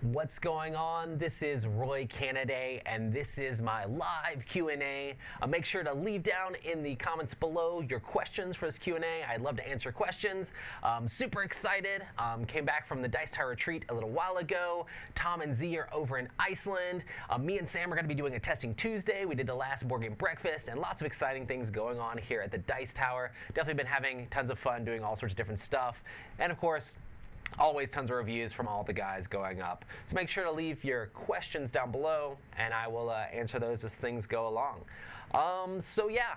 What's going on? This is Roy Canaday, and this is my live Q&A. Make sure to leave down in the comments below your questions for this Q&A. I'd love to answer questions. Super excited. Came back from the Dice Tower retreat a little while ago. Tom and Z are over in Iceland. Me and Sam are going to be doing a testing Tuesday. We did the last board game breakfast, and lots of exciting things going on here at the Dice Tower. Definitely been having tons of fun doing all sorts of different stuff. And of course, always tons of reviews from all the guys going up. So make sure to leave your questions down below, and I will answer those as things go along. So yeah,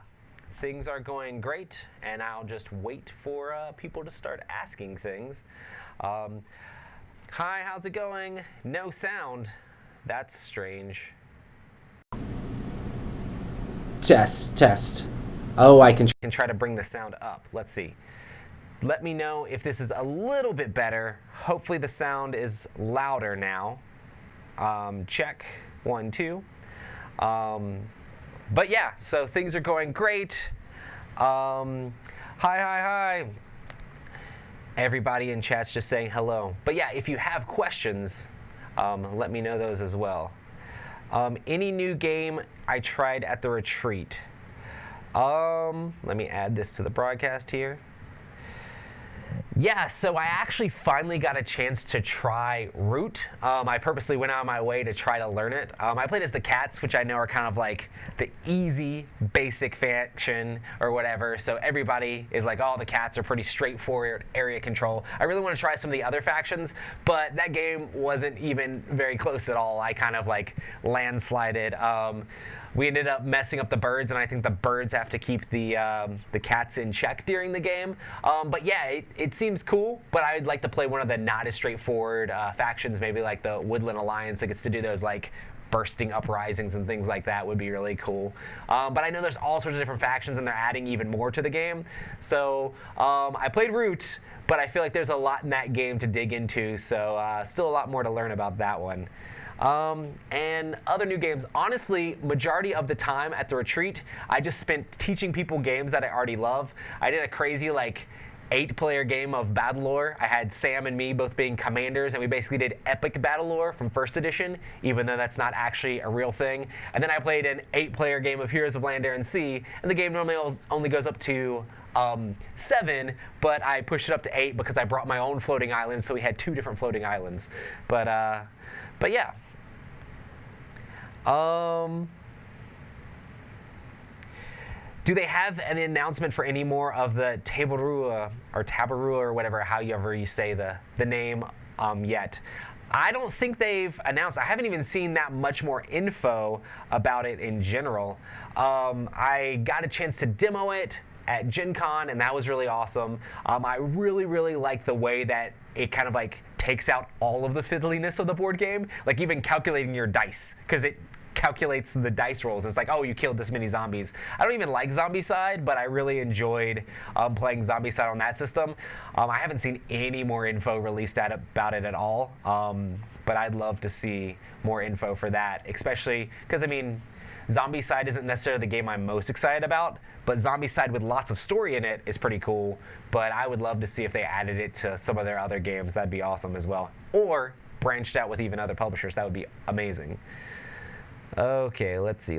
things are going great, and I'll just wait for people to start asking things. Hi, how's it going? No sound. That's strange. Test. Oh, I can try to bring the sound up. Let's see. Let me know if this is a little bit better. Hopefully the sound is louder now. Check, 1, 2. But yeah, so things are going great. Hi. Everybody in chat's just saying hello. But yeah, if you have questions, let me know those as well. Any new game I tried at the retreat? Let me add this to the broadcast here. Yeah, so I actually finally got a chance to try Root. I purposely went out of my way to try to learn it. I played as the cats, which I know are kind of like the easy, basic faction or whatever. So everybody is like, oh, the cats are pretty straightforward area control. I really want to try some of the other factions, but that game wasn't even very close at all. I kind of like landslided. We ended up messing up the birds, and I think the birds have to keep the cats in check during the game. But yeah, it seems cool, but I'd like to play one of the not as straightforward factions, maybe like the Woodland Alliance that gets to do those like bursting uprisings and things like that would be really cool. But I know there's all sorts of different factions, and they're adding even more to the game. So I played Root, but I feel like there's a lot in that game to dig into, so still a lot more to learn about that one. And other new games, honestly, majority of the time at the retreat, I just spent teaching people games that I already love. I did a crazy 8-player game of Battlelore. I had Sam and me both being commanders, and we basically did epic Battlelore from first edition, even though that's not actually a real thing. And then I played an 8-player game of Heroes of Land, Air, and Sea, and the game normally only goes up to 7, but I pushed it up to 8 because I brought my own floating island, so we had 2 different floating islands. But yeah. Do they have an announcement for any more of the Tabarua or Tabarua or whatever, however you say the name yet? I don't think they've announced. I haven't even seen that much more info about it in general. I got a chance to demo it at Gen Con, and that was really awesome. I really like the way that it kind of takes out all of the fiddliness of the board game, like even calculating your dice, because it calculates the dice rolls. It's like, oh, you killed this many zombies. I don't even like Zombicide, but I really enjoyed playing Zombicide on that system. I haven't seen any more info released about it at all, but I'd love to see more info for that, especially because, I mean, Zombicide isn't necessarily the game I'm most excited about, but Zombicide with lots of story in it is pretty cool, but I would love to see if they added it to some of their other games. That'd be awesome as well. Or branched out with even other publishers. That would be amazing. Okay, let's see.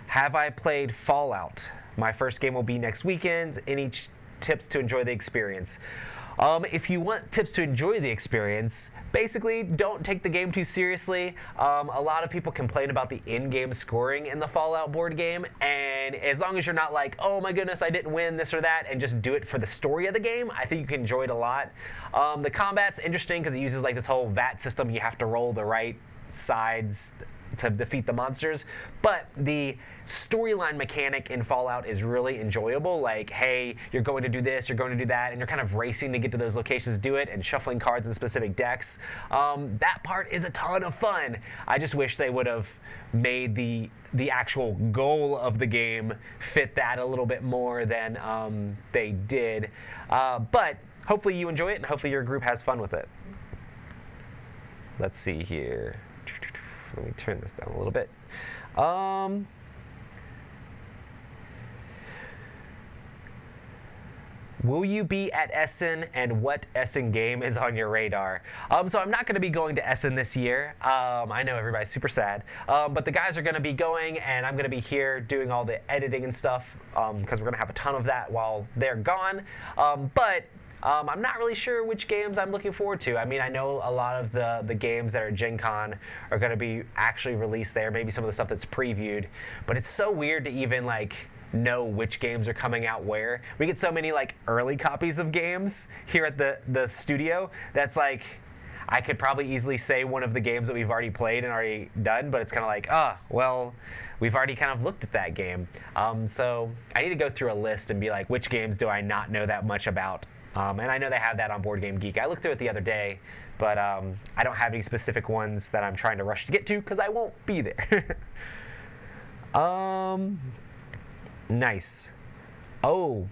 Have I played Fallout? My first game will be next weekend. Any tips to enjoy the experience? If you want tips to enjoy the experience, basically don't take the game too seriously. A lot of people complain about the in-game scoring in the Fallout board game, and as long as you're not like, oh my goodness, I didn't win this or that, and just do it for the story of the game, I think you can enjoy it a lot. The combat's interesting because it uses this whole VAT system. You have to roll the right sides to defeat the monsters, but the storyline mechanic in Fallout is really enjoyable. Like, hey, you're going to do this, you're going to do that, and you're kind of racing to get to those locations to do it, and shuffling cards in specific decks. That part is a ton of fun. I just wish they would have made the actual goal of the game fit that a little bit more than they did. But hopefully you enjoy it, and hopefully your group has fun with it. Let's see here. Let me turn this down a little bit. Will you be at Essen, and what Essen game is on your radar? So I'm not going to be going to Essen this year. I know everybody's super sad, but the guys are going to be going, and I'm going to be here doing all the editing and stuff because we're going to have a ton of that while they're gone. I'm not really sure which games I'm looking forward to. I mean, I know a lot of the games that are Gen Con are going to be actually released there, maybe some of the stuff that's previewed, but it's so weird to even know which games are coming out where. We get so many early copies of games here at the studio that's I could probably easily say one of the games that we've already played and already done, but it's kind of well, we've already kind of looked at that game. So I need to go through a list and be which games do I not know that much about? And I know they have that on Board Game Geek. I looked through it the other day, but I don't have any specific ones that I'm trying to rush to get to because I won't be there. Nice. Oh,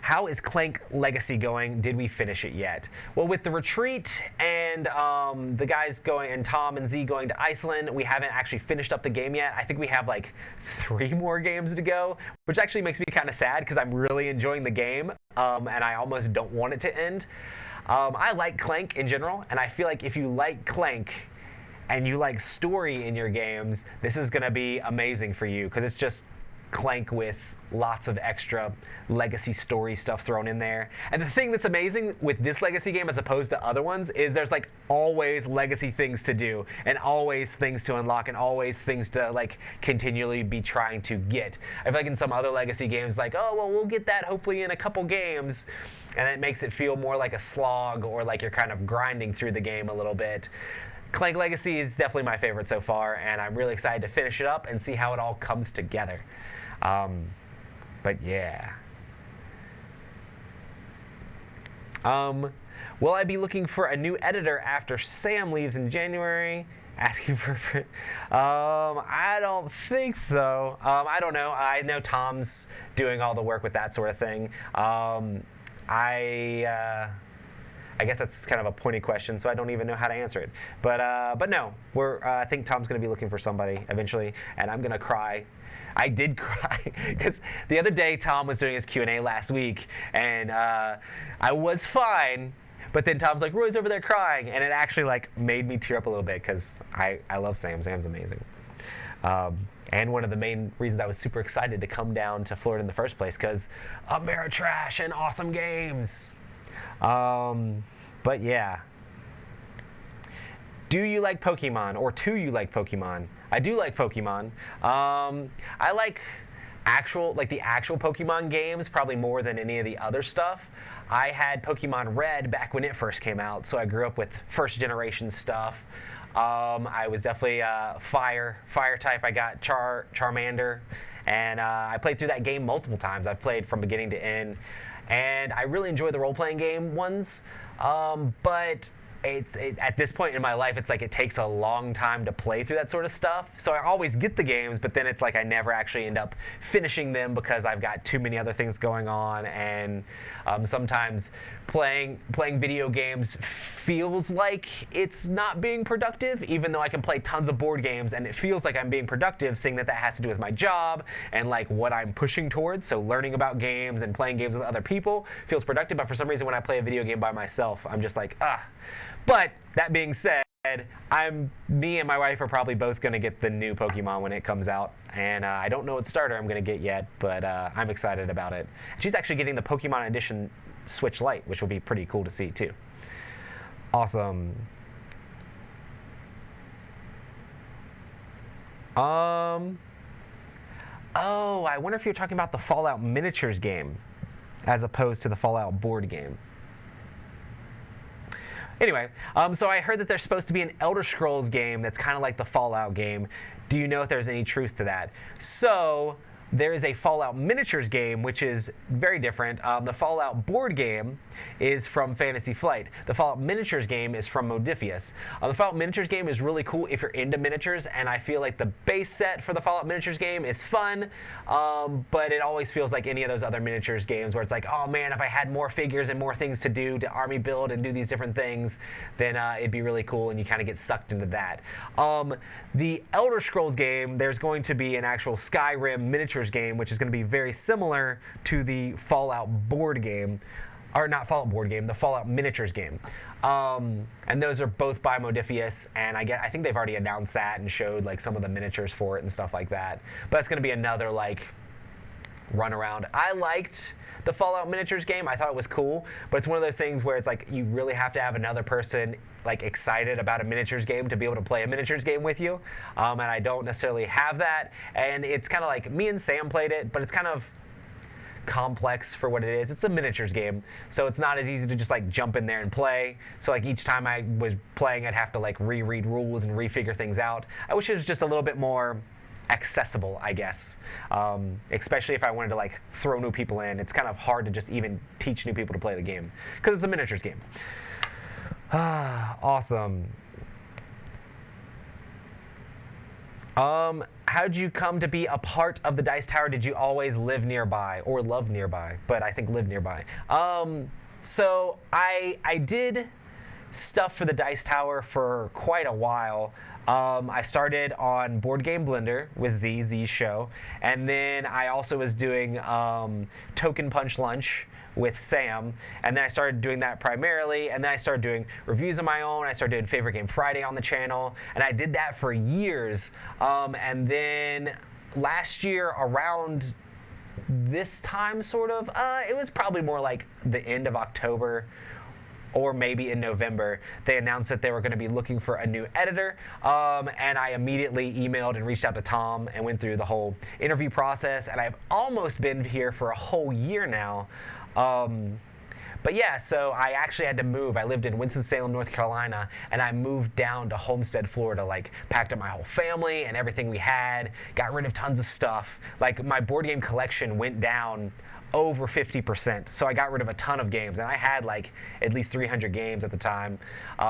how is Clank Legacy going? Did we finish it yet? Well, with the retreat and the guys going, and Tom and Z going to Iceland, we haven't actually finished up the game yet. I think we have 3 more games to go, which actually makes me kind of sad because I'm really enjoying the game, and I almost don't want it to end. I like Clank in general, and I feel like if you like Clank and you like story in your games, this is going to be amazing for you because it's just Clank with lots of extra legacy story stuff thrown in there. And the thing that's amazing with this legacy game as opposed to other ones is there's always legacy things to do and always things to unlock and always things to continually be trying to get. I feel in some other legacy games oh well, we'll get that hopefully in a couple games, and it makes it feel more like a slog or you're kind of grinding through the game a little bit. Clank Legacy is definitely my favorite so far, and I'm really excited to finish it up and see how it all comes together. But yeah. Will I be looking for a new editor after Sam leaves in January? Asking for I don't think so. I don't know. I know Tom's doing all the work with that sort of thing. I guess that's kind of a pointy question, so I don't even know how to answer it. But no, I think Tom's going to be looking for somebody eventually, and I'm going to cry. I did cry because the other day Tom was doing his Q&A last week, and I was fine, but then Tom's Roy's over there crying, and it actually made me tear up a little bit because I love Sam. Sam's amazing. And one of the main reasons I was super excited to come down to Florida in the first place because Ameritrash and awesome games. But yeah. Do you like Pokemon, or do you like Pokemon? I do like Pokemon. I like the actual Pokemon games probably more than any of the other stuff. I had Pokemon Red back when it first came out, so I grew up with first generation stuff. I was definitely fire type. I got Charmander, and I played through that game multiple times. I've played from beginning to end, and I really enjoy the role-playing game ones, but at this point in my life, it's it takes a long time to play through that sort of stuff. So I always get the games, but then it's I never actually end up finishing them because I've got too many other things going on. And sometimes playing video games feels like it's not being productive, even though I can play tons of board games, and it feels like I'm being productive, seeing that has to do with my job and what I'm pushing towards. So learning about games and playing games with other people feels productive, but for some reason when I play a video game by myself, I'm just ah. But that being said, me and my wife are probably both going to get the new Pokemon when it comes out, and I don't know what starter I'm going to get yet, but I'm excited about it. She's actually getting the Pokemon Edition Switch Lite, which will be pretty cool to see too. Awesome. Oh, I wonder if you're talking about the Fallout Miniatures game as opposed to the Fallout board game. Anyway, so I heard that there's supposed to be an Elder Scrolls game that's kind of like the Fallout game. Do you know if there's any truth to that? So there is a Fallout Miniatures game, which is very different. The Fallout board game is from Fantasy Flight. The Fallout Miniatures game is from Modiphius. The Fallout Miniatures game is really cool if you're into miniatures, and I feel like the base set for the Fallout Miniatures game is fun, but it always feels like any of those other miniatures games where it's oh man, if I had more figures and more things to do to army build and do these different things, then it'd be really cool, and you kind of get sucked into that. The Elder Scrolls game, there's going to be an actual Skyrim miniatures game, which is going to be very similar to the Fallout board game. or not Fallout board game, the Fallout miniatures game. And those are both by Modifius, and I think they've already announced that and showed like some of the miniatures for it and stuff like that. But that's going to be another like run around. I liked the Fallout miniatures game. I thought it was cool, but it's one of those things where it's like you really have to have another person like excited about a miniatures game to be able to play a miniatures game with you. And I don't necessarily have that. And it's kind of like me and Sam played it, but it's kind of complex for what it is. It's a miniatures game, so it's not as easy to just like jump in there and play. So like each time I was playing, I'd have to like reread rules and refigure things out. I wish it was just a little bit more accessible, I guess. Especially if I wanted to like throw new people in. It's kind of hard to just even teach new people to play the game because it's a miniatures game. Awesome. How'd you come to be a part of the Dice Tower? Did you always live nearby or love nearby? But I think live nearby. So I did stuff for the Dice Tower for quite a while. I started on Board Game Blender with Z's show, and then I also was doing Token Punch Lunch with Sam, and then I started doing that primarily, and then I started doing reviews of my own. I started doing Favorite Game Friday on the channel, and I did that for years. And then last year around this time, sort of, it was probably more like the end of October or maybe in November, they announced that they were going to be looking for a new editor, and I immediately emailed and reached out to Tom and went through the whole interview process, and I've almost been here for a whole year now. But yeah, so I actually had to move. I lived in Winston-Salem, North Carolina, and I moved down to Homestead, Florida, like packed up my whole family and everything we had, got rid of tons of stuff. Like my board game collection went down over 50%. So I got rid of a ton of games, and I had like at least 300 games at the time.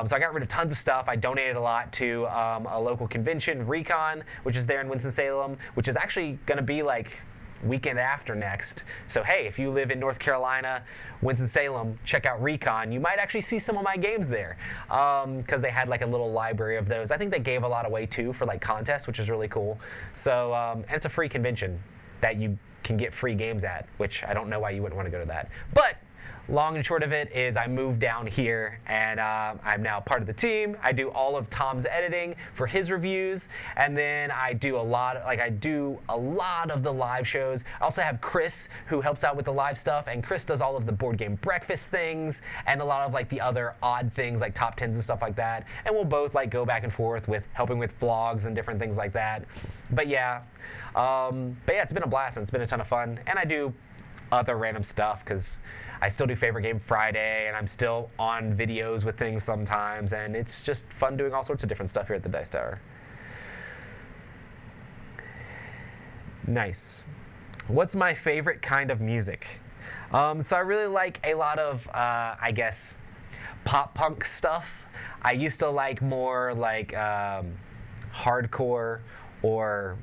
So I got rid of tons of stuff. I donated a lot to a local convention, Recon, which is there in Winston-Salem, which is actually going to be like weekend after next. So hey, if you live in North Carolina, Winston-Salem, check out Recon. You might actually see some of my games there, because they had like a little library of those. I think they gave a lot away too for like contests, which is really cool. So and it's a free convention that you can get free games at, which I don't know why you wouldn't want to go to that. But long and short of it is I moved down here, and I'm now part of the team. I do all of Tom's editing for his reviews, and then I do a lot of the live shows. I also have Chris, who helps out with the live stuff, and Chris does all of the board game breakfast things and a lot of like the other odd things like top 10s and stuff like that. And we'll both like go back and forth with helping with vlogs and different things like that. But yeah, it's been a blast and it's been a ton of fun. And I do other random stuff because I still do Favorite Game Friday, and I'm still on videos with things sometimes, and it's just fun doing all sorts of different stuff here at the Dice Tower. Nice. What's my favorite kind of music? So I really like a lot of, I guess, pop punk stuff. I used to like more like hardcore or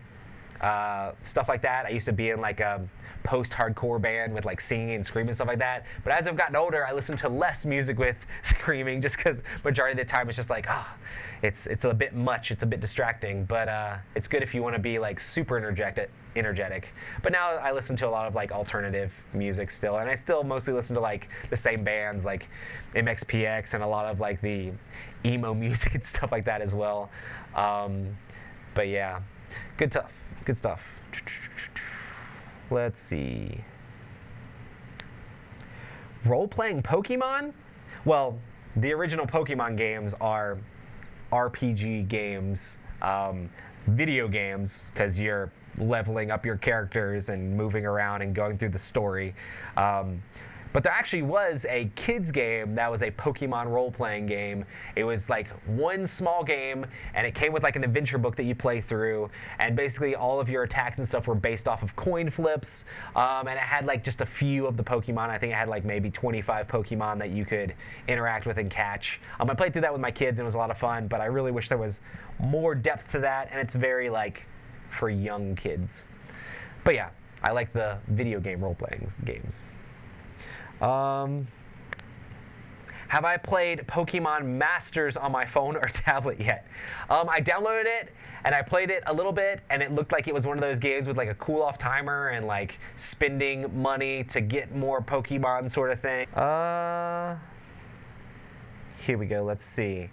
stuff like that. I used to be in like a post-hardcore band with like singing and screaming and stuff like that. But as I've gotten older, I listen to less music with screaming, just because majority of the time it's just like, it's a bit much, it's a bit distracting. But it's good if you want to be like super energetic. But now I listen to a lot of like alternative music still, and I still mostly listen to like the same bands like MXPX and a lot of like the emo music and stuff like that as well. But yeah, good stuff. Let's see. Role-playing Pokemon? Well, the original Pokemon games are RPG games, video games, because you're leveling up your characters and moving around and going through the story. But there actually was a kids game that was a Pokemon role-playing game. It was like one small game, and it came with like an adventure book that you play through, and basically all of your attacks and stuff were based off of coin flips, and it had like just a few of the Pokemon. I think it had like maybe 25 Pokemon that you could interact with and catch. I played through that with my kids, and it was a lot of fun, but I really wish there was more depth to that, and it's very like for young kids. But yeah, I like the video game role-playing games. How Have I played Pokemon Masters on my phone or tablet yet? I downloaded it and I played it a little bit, and it looked like it was one of those games with like a cool off timer and like spending money to get more Pokemon sort of thing. Here we go. Let's see.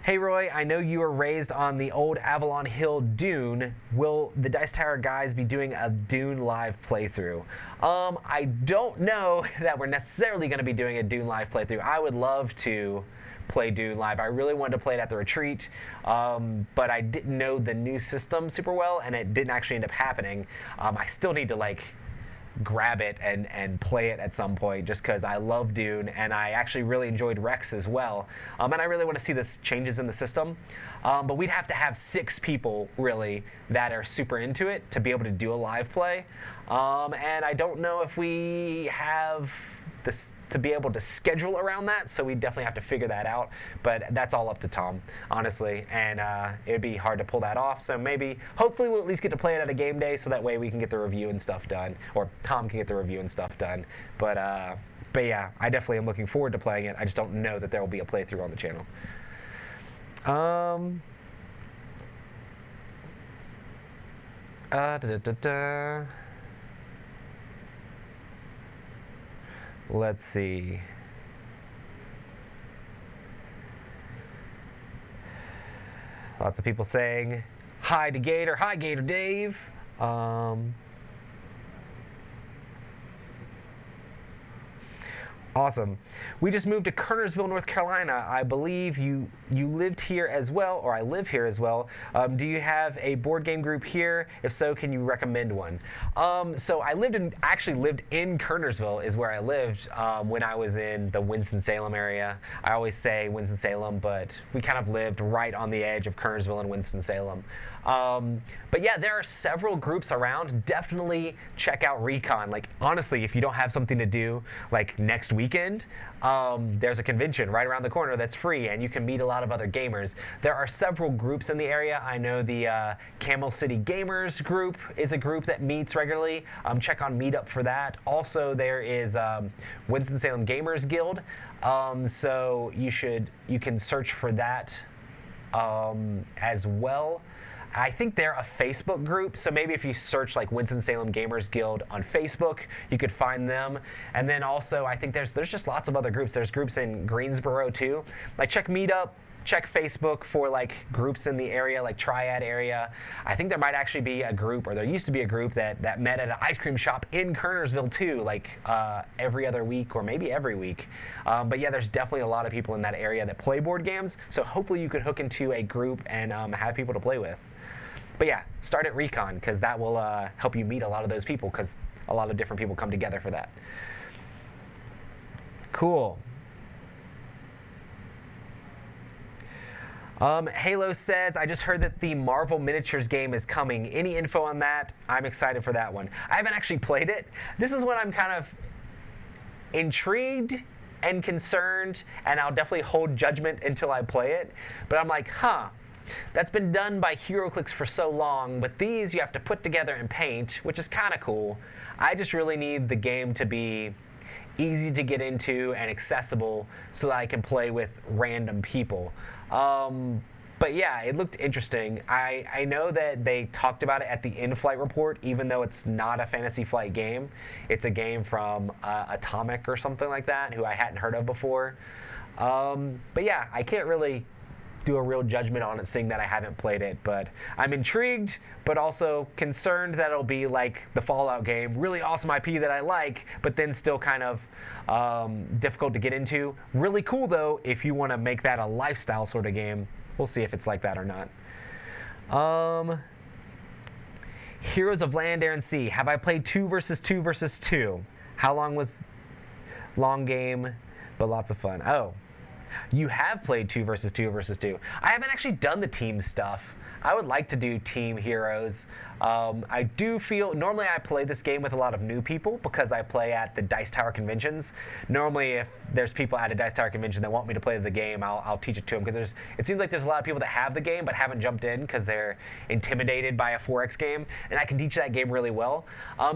Hey Roy, I know you were raised on the old Avalon Hill Dune. Will the Dice Tower guys be doing a Dune live playthrough? I don't know that we're necessarily going to be doing a Dune live playthrough. I would love to play Dune live. I really wanted to play it at the retreat, but I didn't know the new system super well, and it didn't actually end up happening. I still need to like grab it and play it at some point, just because I love Dune and I actually really enjoyed Rex as well, and I really want to see this changes in the system, but we'd have to have 6 people really that are super into it to be able to do a live play, and I don't know if we have this to be able to schedule around that, so we definitely have to figure that out, but that's all up to Tom, honestly, and it'd be hard to pull that off, so maybe, hopefully we'll at least get to play it at a game day, so that way we can get the review and stuff done, or Tom can get the review and stuff done, but yeah, I definitely am looking forward to playing it. I just don't know that there will be a playthrough on the channel. Let's see. Lots of people saying hi to Gator. Hi, Gator Dave. Awesome. We just moved to Kernersville, North Carolina. I believe you lived here as well, or I live here as well. Do you have a board game group here? If so, can you recommend one? So I actually lived in Kernersville is where I lived when I was in the Winston-Salem area. I always say Winston-Salem, but we kind of lived right on the edge of Kernersville and Winston-Salem. But yeah, there are several groups around. Definitely check out Recon. Like, honestly, if you don't have something to do like next weekend, there's a convention right around the corner that's free, and you can meet a lot of other gamers. There are several groups in the area. I know the Camel City Gamers group is a group that meets regularly. Check on Meetup for that. Also, there is Winston-Salem Gamers Guild. So you can search for that as well. I think they're a Facebook group, so maybe if you search like Winston-Salem Gamers Guild on Facebook, you could find them. And then also, I think there's just lots of other groups. There's groups in Greensboro too. Like, check Meetup, check Facebook for like groups in the area, like Triad area. I think there might actually be a group, or there used to be a group that met at an ice cream shop in Kernersville too, like every other week or maybe every week. But yeah, there's definitely a lot of people in that area that play board games, so hopefully you could hook into a group and have people to play with. But yeah, start at Recon, because that will help you meet a lot of those people, because a lot of different people come together for that. Cool. Halo says, I just heard that the Marvel Miniatures game is coming. Any info on that? I'm excited for that one. I haven't actually played it. This is when I'm kind of intrigued and concerned, and I'll definitely hold judgment until I play it. But I'm like, that's been done by HeroClix for so long, but these you have to put together and paint, which is kind of cool. I just really need the game to be easy to get into and accessible so that I can play with random people. But yeah, it looked interesting. I know that they talked about it at the in-flight report, even though it's not a Fantasy Flight game. It's a game from Atomic or something like that, who I hadn't heard of before. But yeah, I can't really do a real judgment on it, seeing that I haven't played it, but I'm intrigued, but also concerned that it'll be like the Fallout game, really awesome IP that I like, but then still kind of difficult to get into. Really cool though, if you want to make that a lifestyle sort of game. We'll see if it's like that or not. Heroes of Land, Air, and Sea. Have I played 2 versus 2 versus 2? How long was long game, but lots of fun. Oh. You have played 2 versus 2 versus 2. I haven't actually done the team stuff. I would like to do Team Heroes. I do feel, normally I play this game with a lot of new people because I play at the Dice Tower conventions. Normally if there's people at a Dice Tower convention that want me to play the game, I'll teach it to them, because it seems like there's a lot of people that have the game but haven't jumped in because they're intimidated by a 4X game, and I can teach that game really well.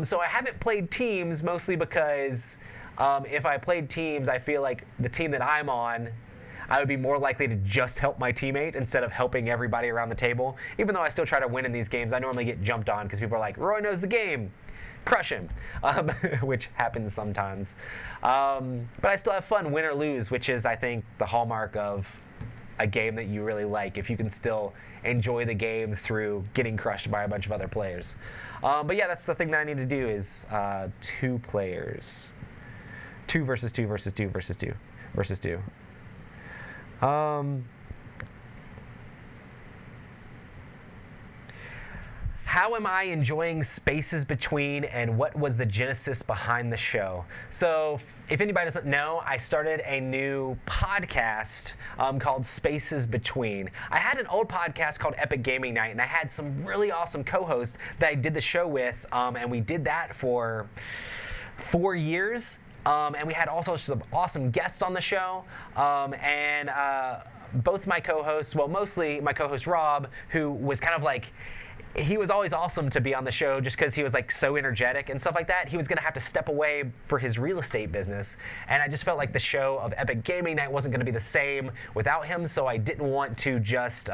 So I haven't played teams, mostly because If I played teams, I feel like the team that I'm on, I would be more likely to just help my teammate instead of helping everybody around the table. Even though I still try to win in these games, I normally get jumped on because people are like, Roy knows the game, crush him, which happens sometimes. But I still have fun, win or lose, which is, I think, the hallmark of a game that you really like, if you can still enjoy the game through getting crushed by a bunch of other players. But yeah, that's the thing that I need to do is 2 players. 2 versus 2 versus 2 versus 2 versus 2. How am I enjoying Spaces Between, and what was the genesis behind the show? So, if anybody doesn't know, I started a new podcast called Spaces Between. I had an old podcast called Epic Gaming Night, and I had some really awesome co-hosts that I did the show with, and we did that for 4 years. And we had all sorts of awesome guests on the show, and both my co-hosts, well, mostly my co-host Rob, who was kind of like, he was always awesome to be on the show just because he was like so energetic and stuff like that. He was going to have to step away for his real estate business, and I just felt like the show of Epic Gaming Night wasn't going to be the same without him, so I didn't want to just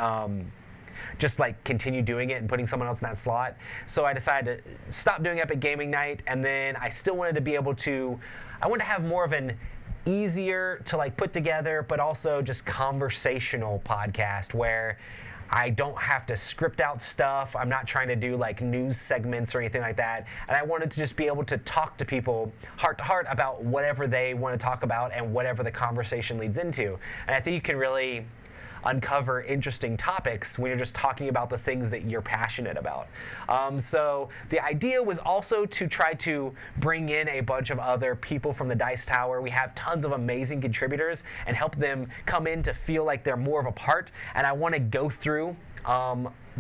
like continue doing it and putting someone else in that slot. So I decided to stop doing Epic Gaming Night, and then I still wanted to be able to, I wanted to have more of an easier to like put together, but also just conversational podcast where I don't have to script out stuff. I'm not trying to do like news segments or anything like that. And I wanted to just be able to talk to people heart to heart about whatever they want to talk about and whatever the conversation leads into. And I think you can really uncover interesting topics when you're just talking about the things that you're passionate about. So the idea was also to try to bring in a bunch of other people from the Dice Tower. We have tons of amazing contributors and help them come in to feel like they're more of a part. And I want to go through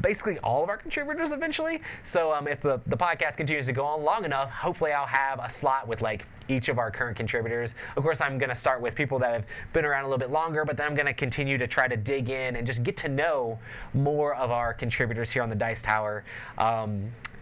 basically all of our contributors eventually. So if the podcast continues to go on long enough, hopefully I'll have a slot with like each of our current contributors. Of course, I'm going to start with people that have been around a little bit longer, but then I'm going to continue to try to dig in and just get to know more of our contributors here on the Dice Tower,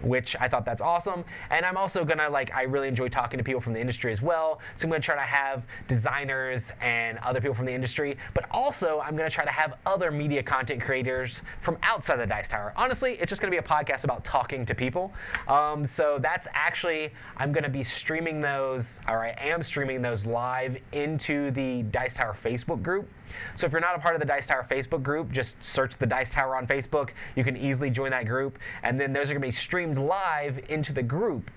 which I thought that's awesome. And I'm also going to, like, I really enjoy talking to people from the industry as well. So I'm going to try to have designers and other people from the industry, but also I'm going to try to have other media content creators from outside the Dice Tower. Honestly, it's just going to be a podcast about talking to people. So that's actually, I'm going to be streaming those, or I am streaming those live into the Dice Tower Facebook group. So if you're not a part of the Dice Tower Facebook group, just search the Dice Tower on Facebook. You can easily join that group. And then those are going to be streamed live into the group.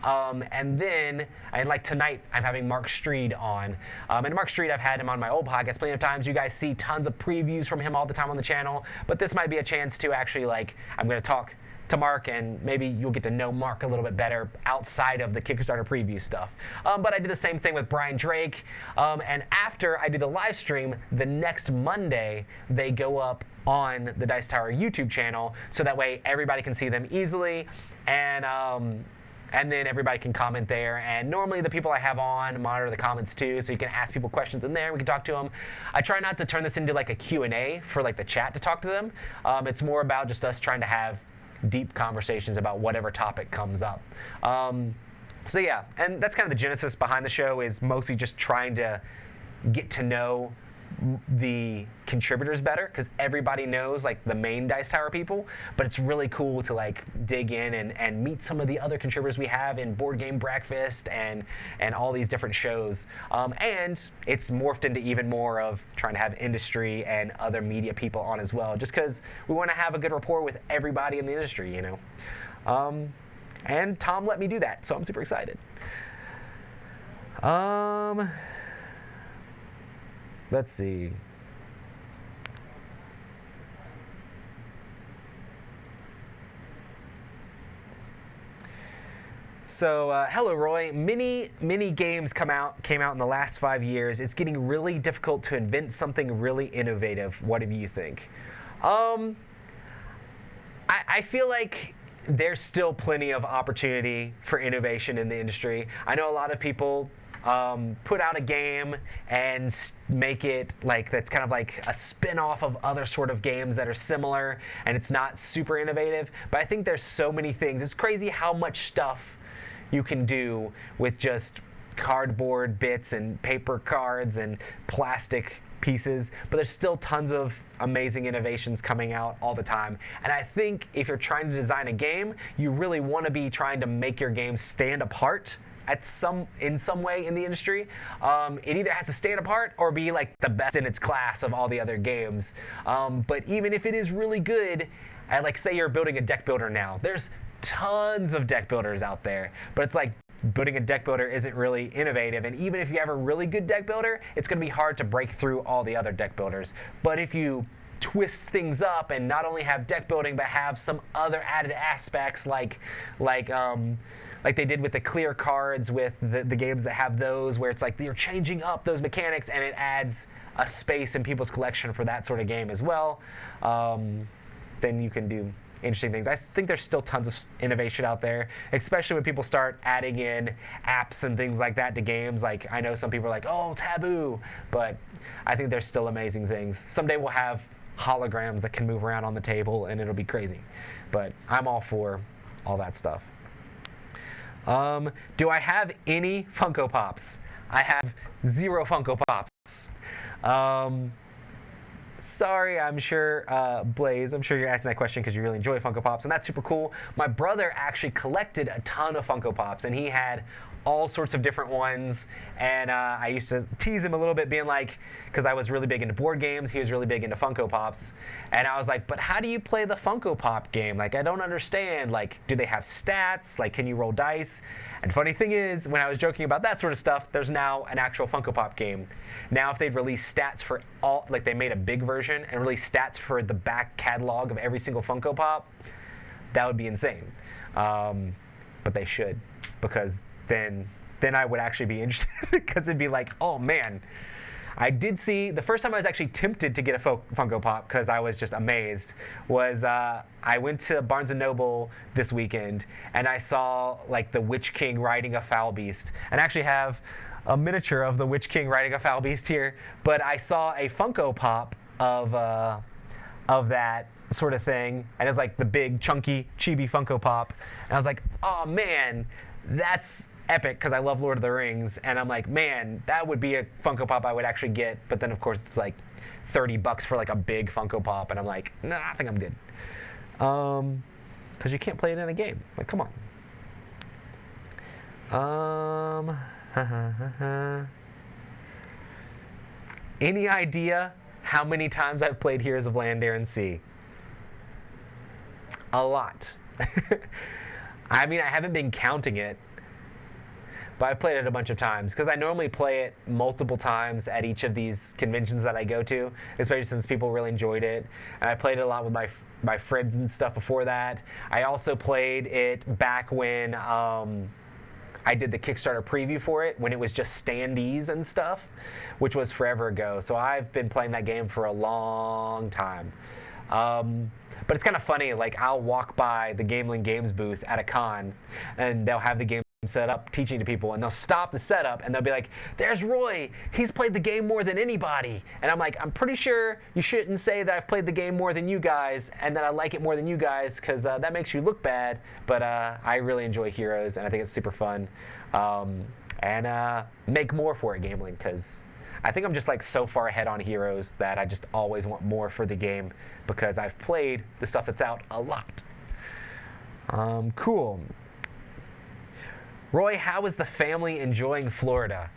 And then, and like tonight, I'm having Mark Streed on. And Mark Streed, I've had him on my old podcast plenty of times. You guys see tons of previews from him all the time on the channel. But this might be a chance to actually, like, I'm going to talk to Mark, and maybe you'll get to know Mark a little bit better outside of the Kickstarter preview stuff. But I did the same thing with Brian Drake. And after I do the live stream, the next Monday, they go up on the Dice Tower YouTube channel, so that way everybody can see them easily. And then everybody can comment there. And normally the people I have on monitor the comments too, so you can ask people questions in there. We can talk to them. I try not to turn this into like a Q&A for like the chat to talk to them. It's more about just us trying to have deep conversations about whatever topic comes up. So yeah, and that's kind of the genesis behind the show, is mostly just trying to get to know the contributors better, because everybody knows like the main Dice Tower people, but it's really cool to like dig in and meet some of the other contributors we have in Board Game Breakfast and all these different shows. And it's morphed into even more of trying to have industry and other media people on as well, just because we want to have a good rapport with everybody in the industry, you know. And Tom let me do that, so I'm super excited. Let's see. So, hello, Roy. Many games came out in the last 5 years. It's getting really difficult to invent something really innovative. What do you think? I feel like there's still plenty of opportunity for innovation in the industry. I know a lot of people put out a game and make it like that's kind of like a spin-off of other sort of games that are similar, and it's not super innovative. But I think there's so many things. It's crazy how much stuff you can do with just cardboard bits and paper cards and plastic pieces, but there's still tons of amazing innovations coming out all the time. And I think if you're trying to design a game, you really want to be trying to make your game stand apart in some way in the industry. It either has to stand apart or be like the best in its class of all the other games. But even if it is really good, and like say you're building a deck builder now, there's tons of deck builders out there, but it's like building a deck builder isn't really innovative. And even if you have a really good deck builder, it's going to be hard to break through all the other deck builders. But if you twist things up and not only have deck building but have some other added aspects like they did with the clear cards with the games that have those, where it's like you're changing up those mechanics and it adds a space in people's collection for that sort of game as well, then you can do interesting things. I think there's still tons of innovation out there, especially when people start adding in apps and things like that to games. Like, I know some people are like, oh, taboo, but I think there's still amazing things. Someday we'll have holograms that can move around on the table and it'll be crazy. But I'm all for all that stuff. Do I have any Funko Pops? I have 0 Funko Pops. Sorry, I'm sure, Blaze, I'm sure you're asking that question because you really enjoy Funko Pops, and that's super cool. My brother actually collected a ton of Funko Pops, and he had all sorts of different ones, and I used to tease him a little bit, being like, because I was really big into board games, he was really big into Funko Pops, and I was like, but how do you play the Funko Pop game? Like, I don't understand. Like, do they have stats? Like, can you roll dice? And funny thing is, when I was joking about that sort of stuff, there's now an actual Funko Pop game. Now, if they'd release stats for all, like they made a big version and release stats for the back catalog of every single Funko Pop, that would be insane. But they should, because then I would actually be interested, because it'd be like, oh man. I did see, the first time I was actually tempted to get a Funko Pop, because I was just amazed, was I went to Barnes & Noble this weekend, and I saw like the Witch King riding a foul beast. And I actually have a miniature of the Witch King riding a foul beast here, but I saw a Funko Pop of that sort of thing, and it was like the big, chunky, chibi Funko Pop. And I was like, oh man, that's epic, because I love Lord of the Rings, and I'm like, man, that would be a Funko Pop I would actually get. But then of course it's like $30 for like a big Funko Pop, and I'm like, nah, I think I'm good, because you can't play it in a game. Like, come on. Any idea how many times I've played Heroes of Land, Air, and Sea? A lot. I mean, I haven't been counting it, but I've played it a bunch of times, because I normally play it multiple times at each of these conventions that I go to, especially since people really enjoyed it. And I played it a lot with my friends and stuff before that. I also played it back when I did the Kickstarter preview for it, when it was just standees and stuff, which was forever ago. So I've been playing that game for a long time. But it's kind of funny, like I'll walk by the Gameling Games booth at a con, and they'll have the game set up teaching to people, and they'll stop the setup and they'll be like, there's Roy, he's played the game more than anybody. And I'm like, I'm pretty sure you shouldn't say that I've played the game more than you guys and that I like it more than you guys, because that makes you look bad. But I really enjoy Heroes, and I think it's super fun. And make more for it, Gameling, because I think I'm just like so far ahead on Heroes that I just always want more for the game, because I've played the stuff that's out a lot. Cool. Roy, how is the family enjoying Florida?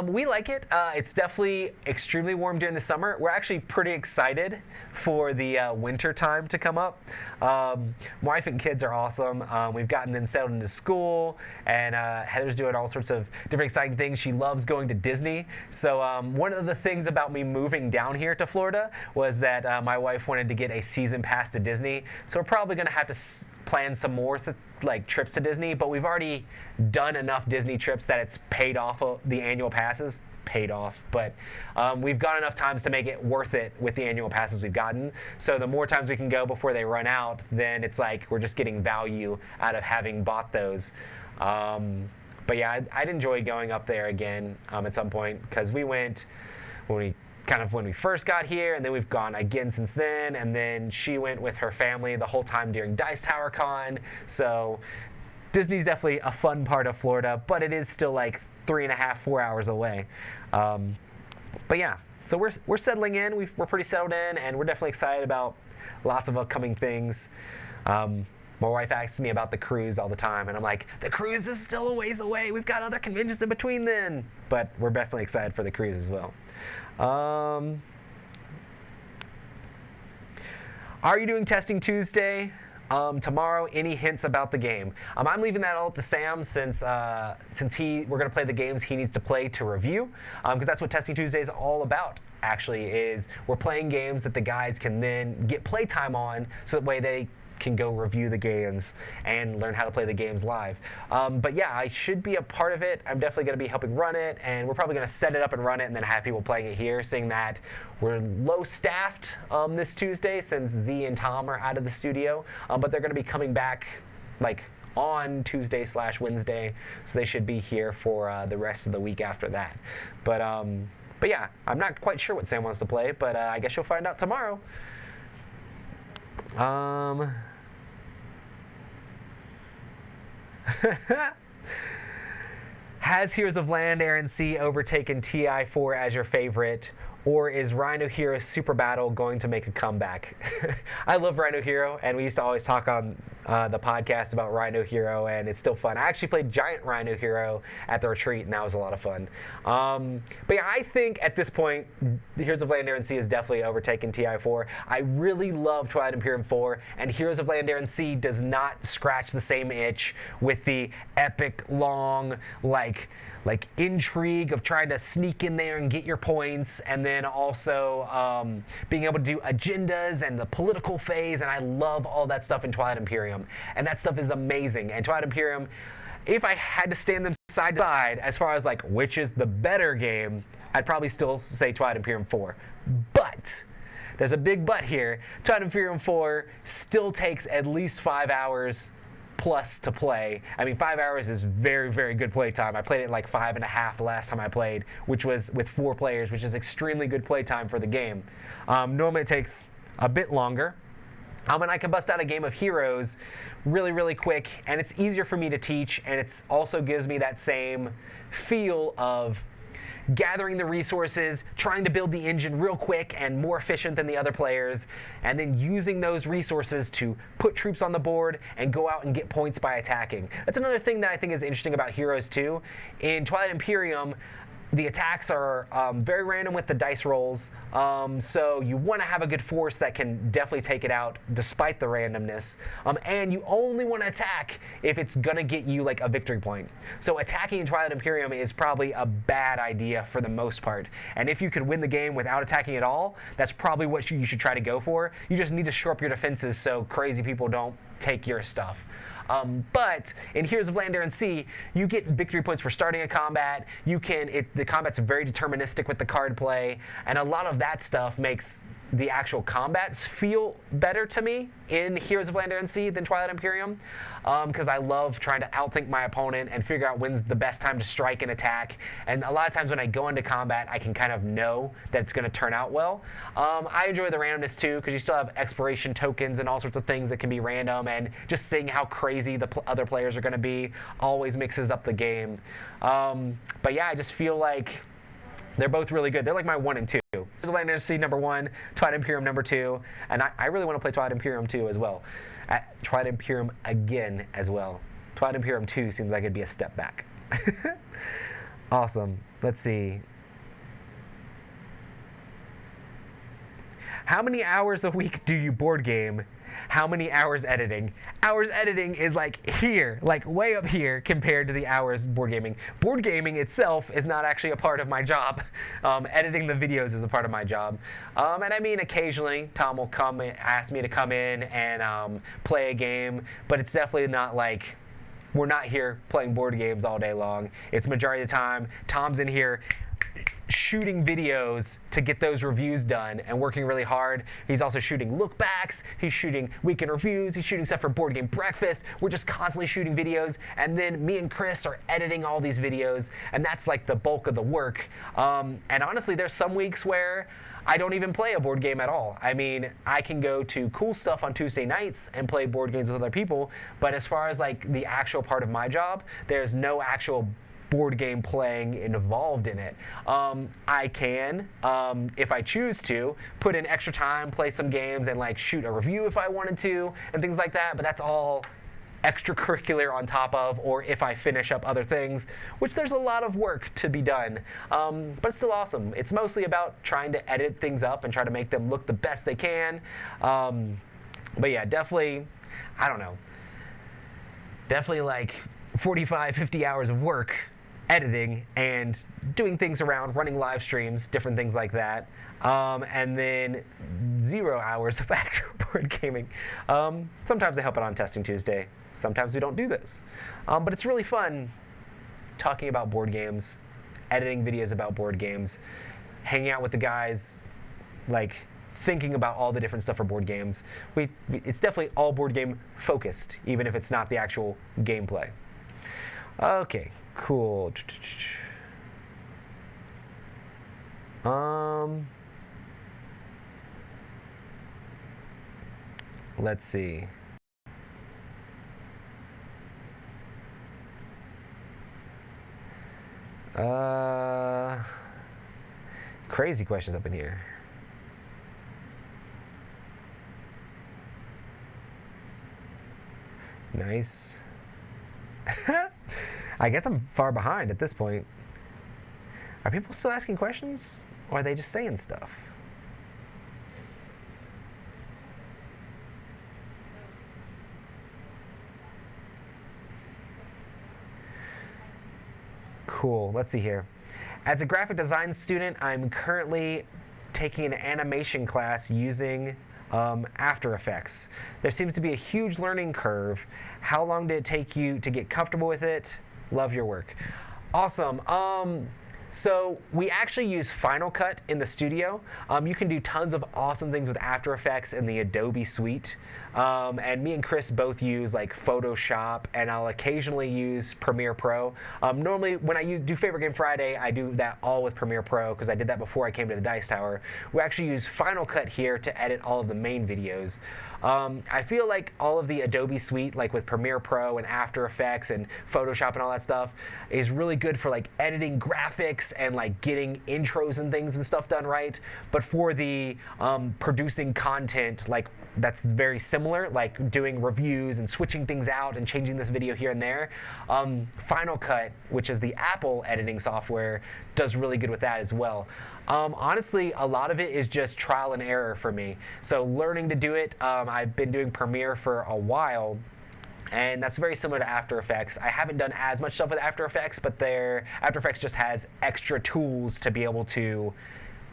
We like it. It's definitely extremely warm during the summer. We're actually pretty excited for the winter time to come up. My wife and kids are awesome. We've gotten them settled into school, and Heather's doing all sorts of different exciting things. She loves going to Disney. So one of the things about me moving down here to Florida was that my wife wanted to get a season pass to Disney. So we're probably going to have to plan some more like trips to Disney, but we've already done enough Disney trips that it's paid off of the annual passes. Paid off, but we've got enough times to make it worth it with the annual passes we've gotten. So the more times we can go before they run out, then it's like we're just getting value out of having bought those. But yeah, I'd enjoy going up there again at some point, because we went when we first got here, and then we've gone again since then, and then she went with her family the whole time during Dice Tower Con. So Disney's definitely a fun part of Florida, but it is still like 3.5, 4 hours away. But yeah, so we're settling in. We're pretty settled in, and we're definitely excited about lots of upcoming things. My wife asks me about the cruise all the time, and I'm like, the cruise is still a ways away. We've got other conventions in between then. But we're definitely excited for the cruise as well. Are you doing Testing Tuesday tomorrow? Any hints about the game? I'm leaving that all up to Sam since we're going to play the games he needs to play to review, because that's what Testing Tuesday is all about. Actually, is we're playing games that the guys can then get playtime on, so that way they can go review the games and learn how to play the games live. But yeah, I should be a part of it. I'm definitely going to be helping run it, and we're probably going to set it up and run it and then have people playing it here, seeing that we're low staffed this Tuesday since Z and Tom are out of the studio, but they're going to be coming back like on Tuesday/Wednesday, so they should be here for the rest of the week after that. But yeah, I'm not quite sure what Sam wants to play, but I guess you'll find out tomorrow. Has Heroes of Land, Air, and Sea overtaken TI4 as your favorite, or is Rhino Hero Super Battle going to make a comeback? I love Rhino Hero, and we used to always talk on the podcast about Rhino Hero, and it's still fun. I actually played Giant Rhino Hero at the retreat, and that was a lot of fun. But yeah, I think at this point, Heroes of Land, Air, and Sea has definitely overtaken TI4. I really love Twilight Imperium 4, and Heroes of Land, Air, and Sea does not scratch the same itch with the epic, long, like intrigue of trying to sneak in there and get your points, and then also being able to do agendas and the political phase, and I love all that stuff in Twilight Imperium, and that stuff is amazing. And Twilight Imperium, if I had to stand them side to side as far as like which is the better game, I'd probably still say Twilight Imperium 4. But there's a big but here. Twilight Imperium 4 still takes at least 5 hours plus to play. I mean, 5 hours is very, very good play time. I played it like 5.5 the last time I played, which was with 4 players, which is extremely good play time for the game. Normally it takes a bit longer. And I can bust out a game of Heroes really, really quick, and it's easier for me to teach, and it also gives me that same feel of gathering the resources, trying to build the engine real quick and more efficient than the other players, and then using those resources to put troops on the board and go out and get points by attacking. That's another thing that I think is interesting about Heroes too. In Twilight Imperium, the attacks are very random with the dice rolls, so you want to have a good force that can definitely take it out despite the randomness, and you only want to attack if it's going to get you like a victory point. So attacking in Twilight Imperium is probably a bad idea for the most part, and if you can win the game without attacking at all, that's probably what you should try to go for. You just need to shore up your defenses so crazy people don't take your stuff. But in Heroes of Land, Air, and Sea, you get victory points for starting a combat. The combat's very deterministic with the card play, and a lot of that stuff makes the actual combats feel better to me in Heroes of Land, Air, and Sea than Twilight Imperium, because I love trying to outthink my opponent and figure out when's the best time to strike and attack. And a lot of times when I go into combat, I can kind of know that it's going to turn out well. I enjoy the randomness too, because you still have exploration tokens and all sorts of things that can be random, and just seeing how crazy the other players are going to be always mixes up the game. But yeah, I just feel like they're both really good. They're like my 1 and 2. So Land, Air, and Sea number 1, Twilight Imperium number 2, and I really want to play Twilight Imperium 2 as well. Twilight Imperium again as well. Twilight Imperium 2 seems like it'd be a step back. Awesome. Let's see. How many hours a week do you board game? How many hours editing? Hours editing is like here, like way up here compared to the hours board gaming. Board gaming itself is not actually a part of my job. Editing the videos is a part of my job. And I mean, occasionally Tom will come and ask me to come in and play a game, but it's definitely not like we're not here playing board games all day long. It's majority of the time Tom's in here shooting videos to get those reviews done and working really hard. He's also shooting look backs, he's shooting weekend reviews, he's shooting stuff for Board Game Breakfast. We're just constantly shooting videos, and then me and Chris are editing all these videos, and that's like the bulk of the work. And honestly, there's some weeks where I don't even play a board game at all. I mean, I can go to cool stuff on Tuesday nights and play board games with other people, but as far as like the actual part of my job, there's no actual board game playing involved in it. I can, if I choose to, put in extra time, play some games, and like shoot a review if I wanted to, and things like that, but that's all extracurricular on top of, or if I finish up other things, which there's a lot of work to be done. But it's still awesome. It's mostly about trying to edit things up and try to make them look the best they can. But yeah, definitely, I don't know, definitely like 45, 50 hours of work editing and doing things around, running live streams, different things like that. And then 0 hours of actual board gaming. Sometimes I help out on Testing Tuesday. Sometimes we don't do this. But it's really fun talking about board games, editing videos about board games, hanging out with the guys, like thinking about all the different stuff for board games. It's definitely all board game focused, even if it's not the actual gameplay. Okay, cool. Let's see. Crazy questions up in here. Nice. I guess I'm far behind at this point. Are people still asking questions? Or are they just saying stuff? Cool, let's see here. As a graphic design student, I'm currently taking an animation class using After Effects. There seems to be a huge learning curve. How long did it take you to get comfortable with it? Love your work. Awesome. So we actually use Final Cut in the studio. You can do tons of awesome things with After Effects in the Adobe suite. And me and Chris both use like Photoshop, and I'll occasionally use Premiere Pro. Normally when I do Favorite Game Friday, I do that all with Premiere Pro because I did that before I came to the Dice Tower. We actually use Final Cut here to edit all of the main videos. I feel like all of the Adobe suite, like with Premiere Pro and After Effects and Photoshop and all that stuff, is really good for like editing graphics and like getting intros and things and stuff done right. But for the producing content, like that's very similar, like doing reviews and switching things out and changing this video here and there. Final Cut, which is the Apple editing software, does really good with that as well. Honestly, a lot of it is just trial and error for me. So learning to do it, I've been doing Premiere for a while, and that's very similar to After Effects. I haven't done as much stuff with After Effects, but After Effects just has extra tools to be able to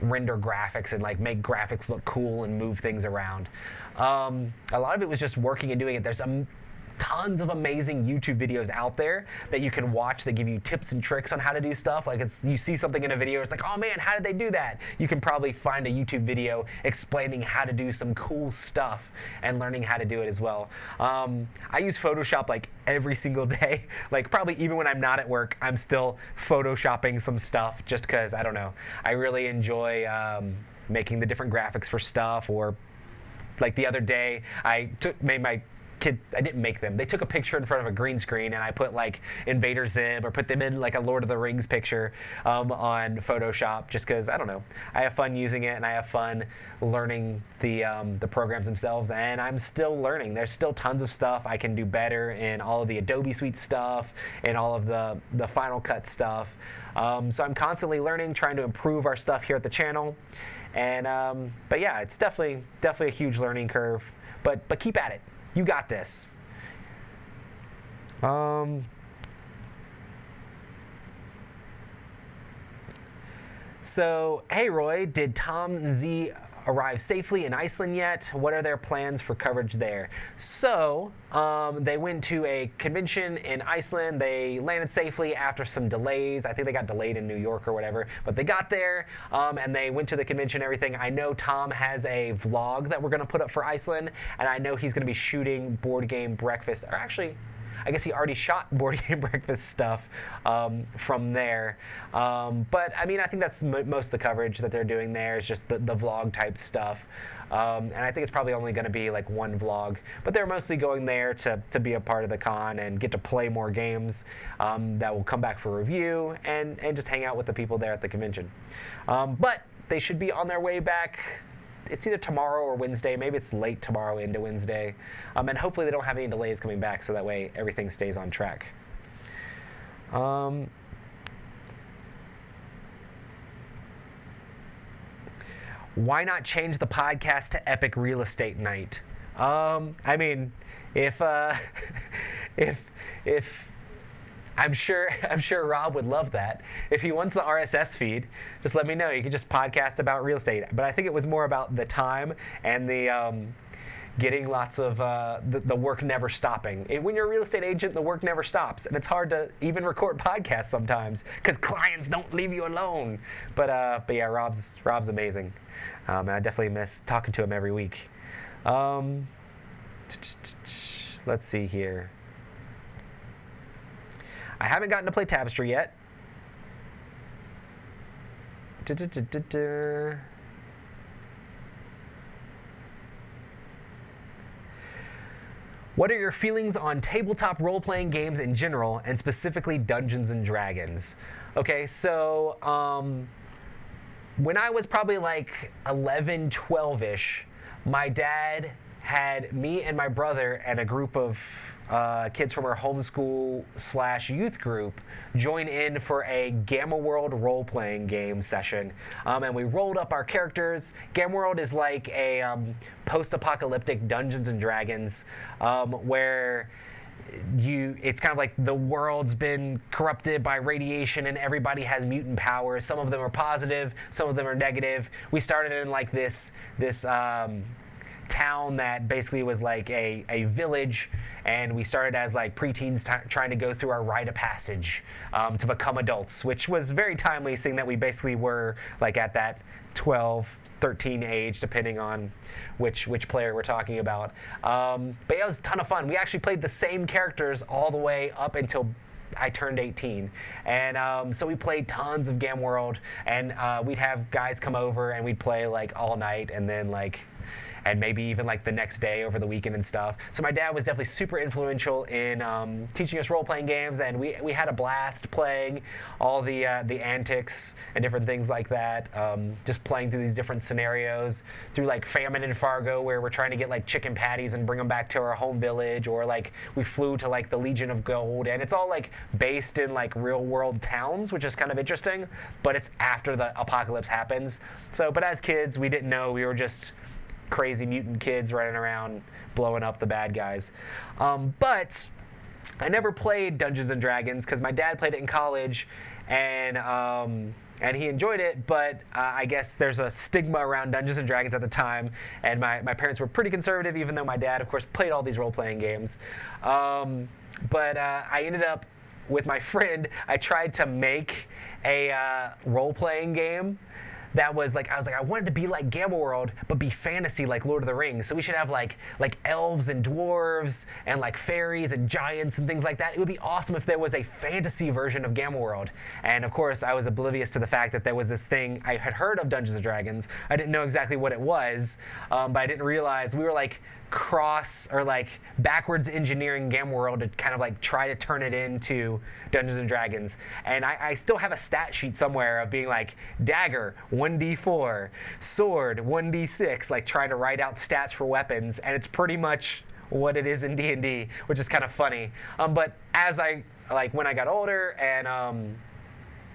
render graphics and like make graphics look cool and move things around. A lot of it was just working and doing it. There's tons of amazing YouTube videos out there that you can watch that give you tips and tricks on how to do stuff. Like you see something in a video, it's like, oh man, how did they do that? You can probably find a YouTube video explaining how to do some cool stuff and learning how to do it as well. I use Photoshop like every single day. Like probably even when I'm not at work, I'm still Photoshopping some stuff just because, I don't know, I really enjoy making the different graphics for stuff. Or like the other day, I made my kid, I didn't make them. They took a picture in front of a green screen, and I put like Invader Zim or put them in like a Lord of the Rings picture on Photoshop, just because, I don't know, I have fun using it and I have fun learning the programs themselves, and I'm still learning. There's still tons of stuff I can do better in all of the Adobe Suite stuff and all of the Final Cut stuff. So I'm constantly learning, trying to improve our stuff here at the channel. And but yeah, it's definitely a huge learning curve. But keep at it. You got this. So, hey Roy, did Tom and Z arrive safely in Iceland yet? What are their plans for coverage there? So, they went to a convention in Iceland. They landed safely after some delays. I think they got delayed in New York or whatever, but they got there, and they went to the convention and everything. I know Tom has a vlog that we're gonna put up for Iceland, and I know he's gonna be shooting Board Game Breakfast, or actually, I guess he already shot Board Game Breakfast stuff from there. But I mean, I think that's most of the coverage that they're doing there is just the vlog type stuff. And I think it's probably only going to be like one vlog. But they're mostly going there to be a part of the con and get to play more games that will come back for review and just hang out with the people there at the convention. But they should be on their way back. It's either tomorrow or Wednesday. Maybe it's late tomorrow into Wednesday. And hopefully they don't have any delays coming back so that way everything stays on track. Why not change the podcast to Epic Real Estate Night? I mean, if I'm sure Rob would love that. If he wants the RSS feed, just let me know. You can just podcast about real estate. But I think it was more about the time and the getting lots of the work never stopping. When you're a real estate agent, the work never stops, and it's hard to even record podcasts sometimes because clients don't leave you alone. But yeah, Rob's amazing. And I definitely miss talking to him every week. Let's see here. I haven't gotten to play Tapestry yet. What are your feelings on tabletop role-playing games in general, and specifically Dungeons and Dragons? Okay, so when I was probably like 11, 12-ish, my dad had me and my brother and a group of kids from our homeschool/youth group join in for a Gamma World role-playing game session, and we rolled up our characters. Gamma World is like a post-apocalyptic Dungeons and Dragons where it's kind of like the world's been corrupted by radiation and everybody has mutant powers. Some of them are positive, some of them are negative. We started in like this town that basically was like a village, and we started as like preteens trying to go through our rite of passage to become adults, which was very timely, seeing that we basically were like at that 12, 13 age, depending on which player we're talking about. But yeah, it was a ton of fun. We actually played the same characters all the way up until I turned 18, and so we played tons of Gamma World, and we'd have guys come over and we'd play like all night, and then and maybe even like the next day over the weekend and stuff. So my dad was definitely super influential in teaching us role-playing games, and we had a blast playing all the antics and different things like that. Just playing through these different scenarios, through like Famine in Fargo, where we're trying to get like chicken patties and bring them back to our home village, or like we flew to like the Legion of Gold, and it's all like based in like real-world towns, which is kind of interesting. But it's after the apocalypse happens. So, but as kids, we didn't know. We were just crazy mutant kids running around blowing up the bad guys. But I never played Dungeons and Dragons because my dad played it in college, and he enjoyed it, but I guess there's a stigma around Dungeons and Dragons at the time, and my parents were pretty conservative, even though my dad, of course, played all these role-playing games. But I ended up, with my friend, I tried to make a role-playing game that was like, I wanted to be like Gamma World, but be fantasy like Lord of the Rings. So we should have like elves and dwarves and like fairies and giants and things like that. It would be awesome if there was a fantasy version of Gamma World. And of course, I was oblivious to the fact that there was this thing. I had heard of Dungeons and Dragons. I didn't know exactly what it was, but I didn't realize we were like cross or like backwards engineering Gamma World to kind of like try to turn it into Dungeons and Dragons. And I still have a stat sheet somewhere of being like dagger 1d4, sword 1d6, like trying to write out stats for weapons, and it's pretty much what it is in D&D, which is kind of funny. But as when I got older and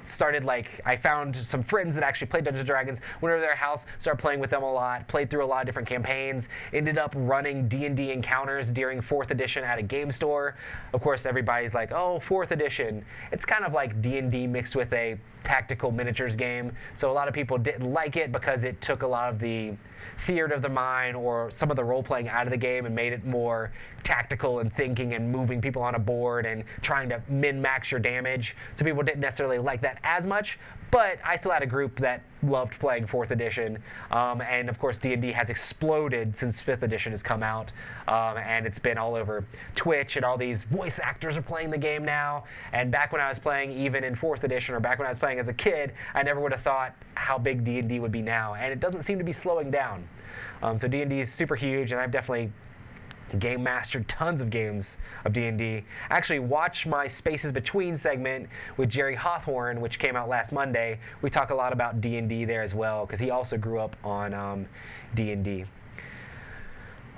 started, I found some friends that actually played Dungeons & Dragons, went over to their house, started playing with them a lot, played through a lot of different campaigns, ended up running D&D encounters during 4th edition at a game store. Of course, everybody's like, oh, 4th edition. It's kind of like D&D mixed with a tactical miniatures game. So a lot of people didn't like it because it took a lot of the theater of the mind or some of the role-playing out of the game and made it more tactical and thinking and moving people on a board and trying to min-max your damage. So people didn't necessarily like that as much. But I still had a group that loved playing 4th edition, and of course D&D has exploded since 5th edition has come out, and it's been all over Twitch, and all these voice actors are playing the game now. And back when I was playing, even in 4th edition, or back when I was playing as a kid, I never would have thought how big D&D would be now, and it doesn't seem to be slowing down. So D&D is super huge, and I've definitely game mastered tons of games of D&D. Actually, watch my Spaces Between segment with Jerry Hawthorne, which came out last Monday. We talk a lot about D&D there as well, because he also grew up on D&D.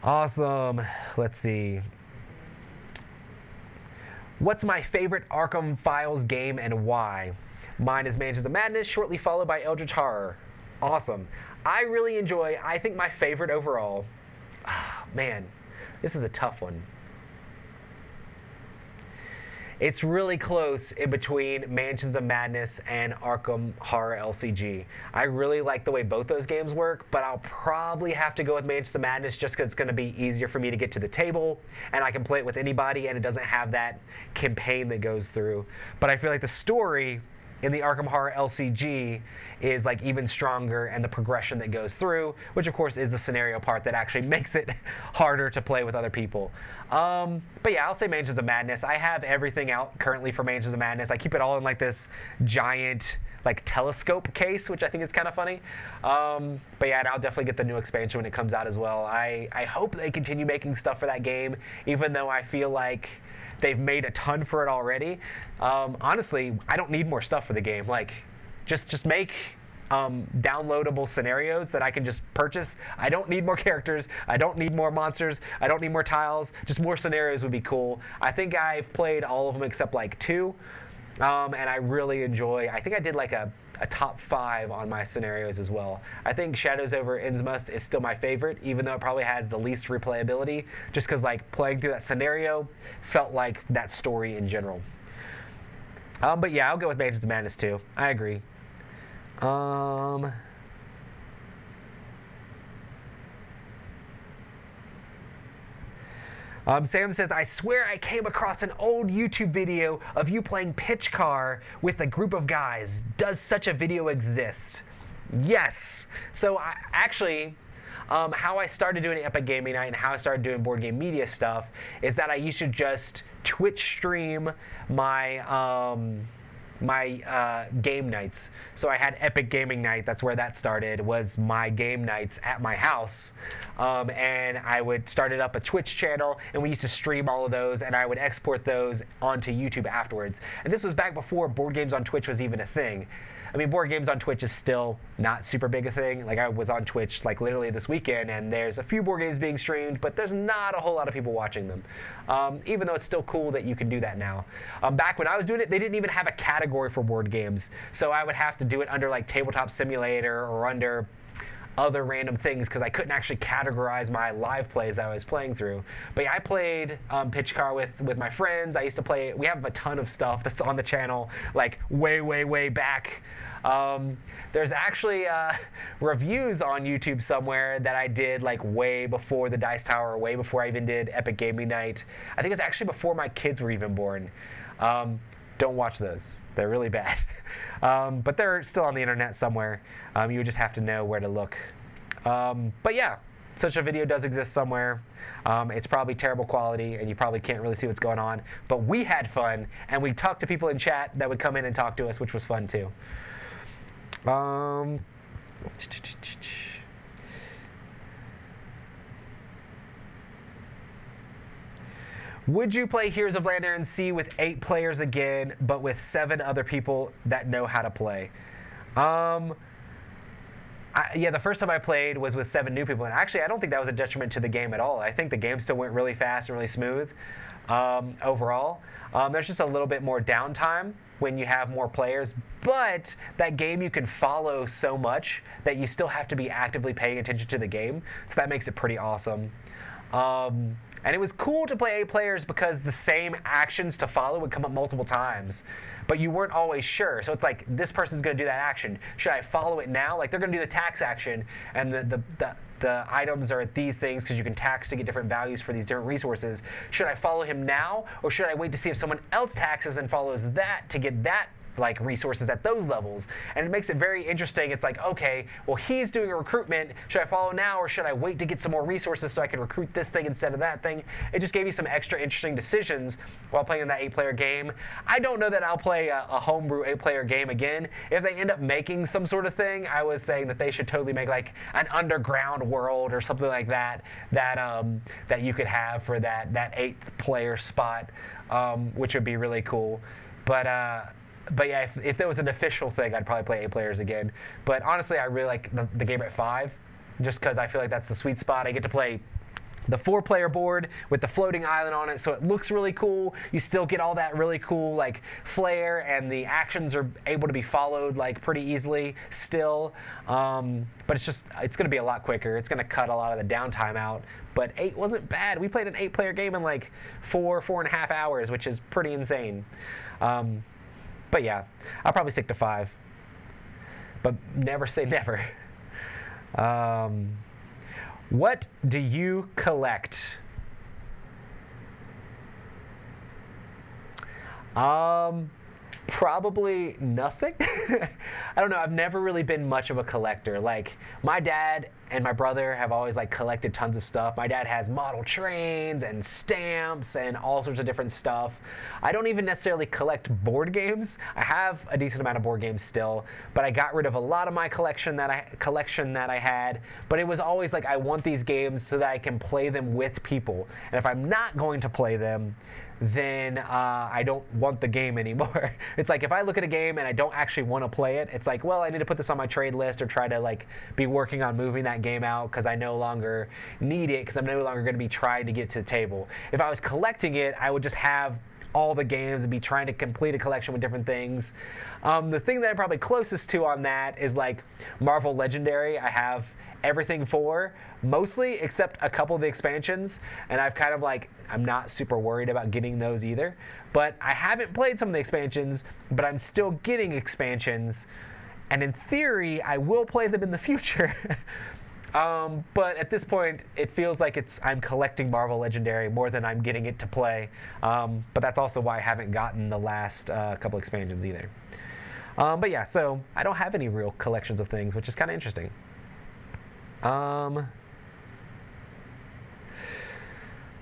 Awesome. Let's see. What's my favorite Arkham Files game and why? Mine is Mansions of Madness, shortly followed by Eldritch Horror. Awesome. I really enjoy, I think my favorite overall, man, this is a tough one. It's really close in between Mansions of Madness and Arkham Horror LCG. I really like the way both those games work, but I'll probably have to go with Mansions of Madness just because it's going to be easier for me to get to the table, and I can play it with anybody, and it doesn't have that campaign that goes through. But I feel like the story in the Arkham Horror LCG is like even stronger, and the progression that goes through, which of course is the scenario part that actually makes it harder to play with other people. But yeah, I'll say Mansions of Madness. I have everything out currently for Mansions of Madness. I keep it all in like this giant like telescope case, which I think is kind of funny. But yeah, and I'll definitely get the new expansion when it comes out as well. I hope they continue making stuff for that game, even though I feel like they've made a ton for it already. Honestly, I don't need more stuff for the game. Like, just make downloadable scenarios that I can just purchase. I don't need more characters. I don't need more monsters. I don't need more tiles. Just more scenarios would be cool. I think I've played all of them except like 2. And I really enjoy, I think I did like a top 5 on my scenarios as well. I think Shadows over Innsmouth is still my favorite, even though it probably has the least replayability, just because like playing through that scenario felt like that story in general. But yeah, I'll go with Mansions of Madness too. I agree. Sam says, I swear I came across an old YouTube video of you playing Pitch Car with a group of guys. Does such a video exist? Yes. So how I started doing Epic Gaming Night and how I started doing board game media stuff is that I used to just Twitch stream my game nights. So I had Epic Gaming Night. That's where that started, was my game nights at my house. And I would start it up a Twitch channel, and we used to stream all of those, and I would export those onto YouTube afterwards. And this was back before board games on Twitch was even a thing. I mean, board games on Twitch is still not super big a thing. Like, I was on Twitch like literally this weekend, and there's a few board games being streamed, but there's not a whole lot of people watching them. Even though it's still cool that you can do that now. Back when I was doing it, they didn't even have a category for board games, so I would have to do it under like Tabletop Simulator or under other random things because I couldn't actually categorize my live plays I was playing through. But yeah, I played Pitch Car with my friends. I used to play, we have a ton of stuff that's on the channel, like way back. There's actually reviews on YouTube somewhere that I did like way before the Dice Tower, way before I even did Epic Gaming Night. I think it was actually before my kids were even born. Don't watch those. They're really bad. But they're still on the internet somewhere. You would just have to know where to look. But yeah, such a video does exist somewhere. It's probably terrible quality, and you probably can't really see what's going on. But we had fun, and we talked to people in chat that would come in and talk to us, which was fun too. Would you play Heroes of Land, Air, and Sea with 8 players again, but with 7 other people that know how to play? Yeah, the first time I played was with 7 new people, and actually I don't think that was a detriment to the game at all. I think the game still went really fast and really smooth overall. There's just a little bit more downtime when you have more players, but that game you can follow so much that you still have to be actively paying attention to the game, so that makes it pretty awesome. And it was cool to play 8 players because the same actions to follow would come up multiple times, but you weren't always sure. So it's like, this person's going to do that action. Should I follow it now? Like, they're going to do the tax action, and the items are these things because you can tax to get different values for these different resources. Should I follow him now, or should I wait to see if someone else taxes and follows that to get that like resources at those levels, and it makes it very interesting. It's like, okay, well, he's doing a recruitment. Should I follow now, or should I wait to get some more resources so I can recruit this thing instead of that thing? It just gave you some extra interesting decisions while playing that 8-player game. I don't know that I'll play a homebrew 8-player game again. If they end up making some sort of thing, I was saying that they should totally make like an underground world or something like that that you could have for that 8th player spot, which would be really cool. But yeah, if there was an official thing, I'd probably play 8 players again. But honestly, I really like the game at 5, just because I feel like that's the sweet spot. I get to play the 4-player board with the floating island on it, so it looks really cool. You still get all that really cool like flair, and the actions are able to be followed like pretty easily still. But it's going to be a lot quicker. It's going to cut a lot of the downtime out. But 8 wasn't bad. We played an 8-player game in like 4.5 hours, which is pretty insane. But yeah, I'll probably stick to 5. But never say never. What do you collect? Probably nothing. I don't know. I've never really been much of a collector. Like, my dad and my brother have always like collected tons of stuff. My dad has model trains and stamps and all sorts of different stuff. I don't even necessarily collect board games. I have a decent amount of board games still, but I got rid of a lot of my collection that I had. But it was always like, I want these games so that I can play them with people. And if I'm not going to play them, then I don't want the game anymore. It's like, if I look at a game and I don't actually want to play it, it's like, well, I need to put this on my trade list or try to like be working on moving that game out because I no longer need it, because I'm no longer going to be trying to get to the table. If I was collecting it, I would just have all the games and be trying to complete a collection with different things. The thing that I'm probably closest to on that is like Marvel Legendary. I have everything for, mostly, except a couple of the expansions, and I've kind of like, I'm not super worried about getting those either. But I haven't played some of the expansions, but I'm still getting expansions, and in theory, I will play them in the future. But at this point, it feels like I'm collecting Marvel Legendary more than I'm getting it to play. But that's also why I haven't gotten the last couple expansions either. But yeah, so I don't have any real collections of things, which is kind of interesting.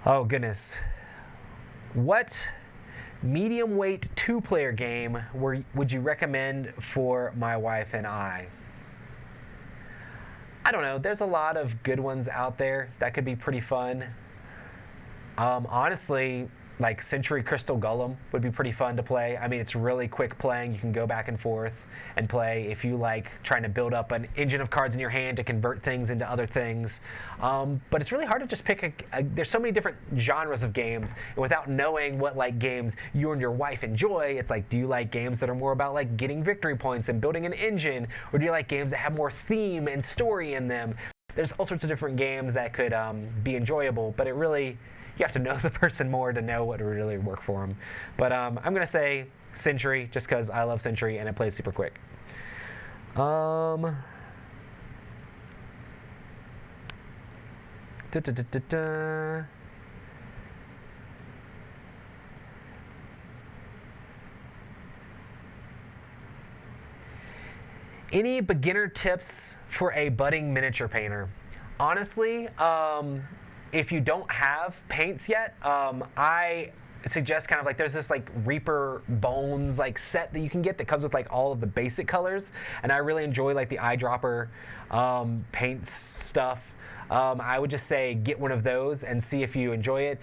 Oh goodness. What medium weight 2-player game would you recommend for my wife and I? I don't know. There's a lot of good ones out there that could be pretty fun. Honestly, like Century Crystal Golem would be pretty fun to play. I mean, it's really quick playing. You can go back and forth and play if you like trying to build up an engine of cards in your hand to convert things into other things. But it's really hard to just pick there's so many different genres of games, and without knowing what like games you and your wife enjoy, it's like, do you like games that are more about like getting victory points and building an engine, or do you like games that have more theme and story in them? There's all sorts of different games that could be enjoyable, but you have to know the person more to know what would really work for them. But I'm going to say Century, just because I love Century and it plays super quick. Any beginner tips for a budding miniature painter? Honestly, if you don't have paints yet, I suggest kind of like, there's this like Reaper Bones like set that you can get that comes with like all of the basic colors, and I really enjoy like the eyedropper paint stuff. I would just say get one of those and see if you enjoy it.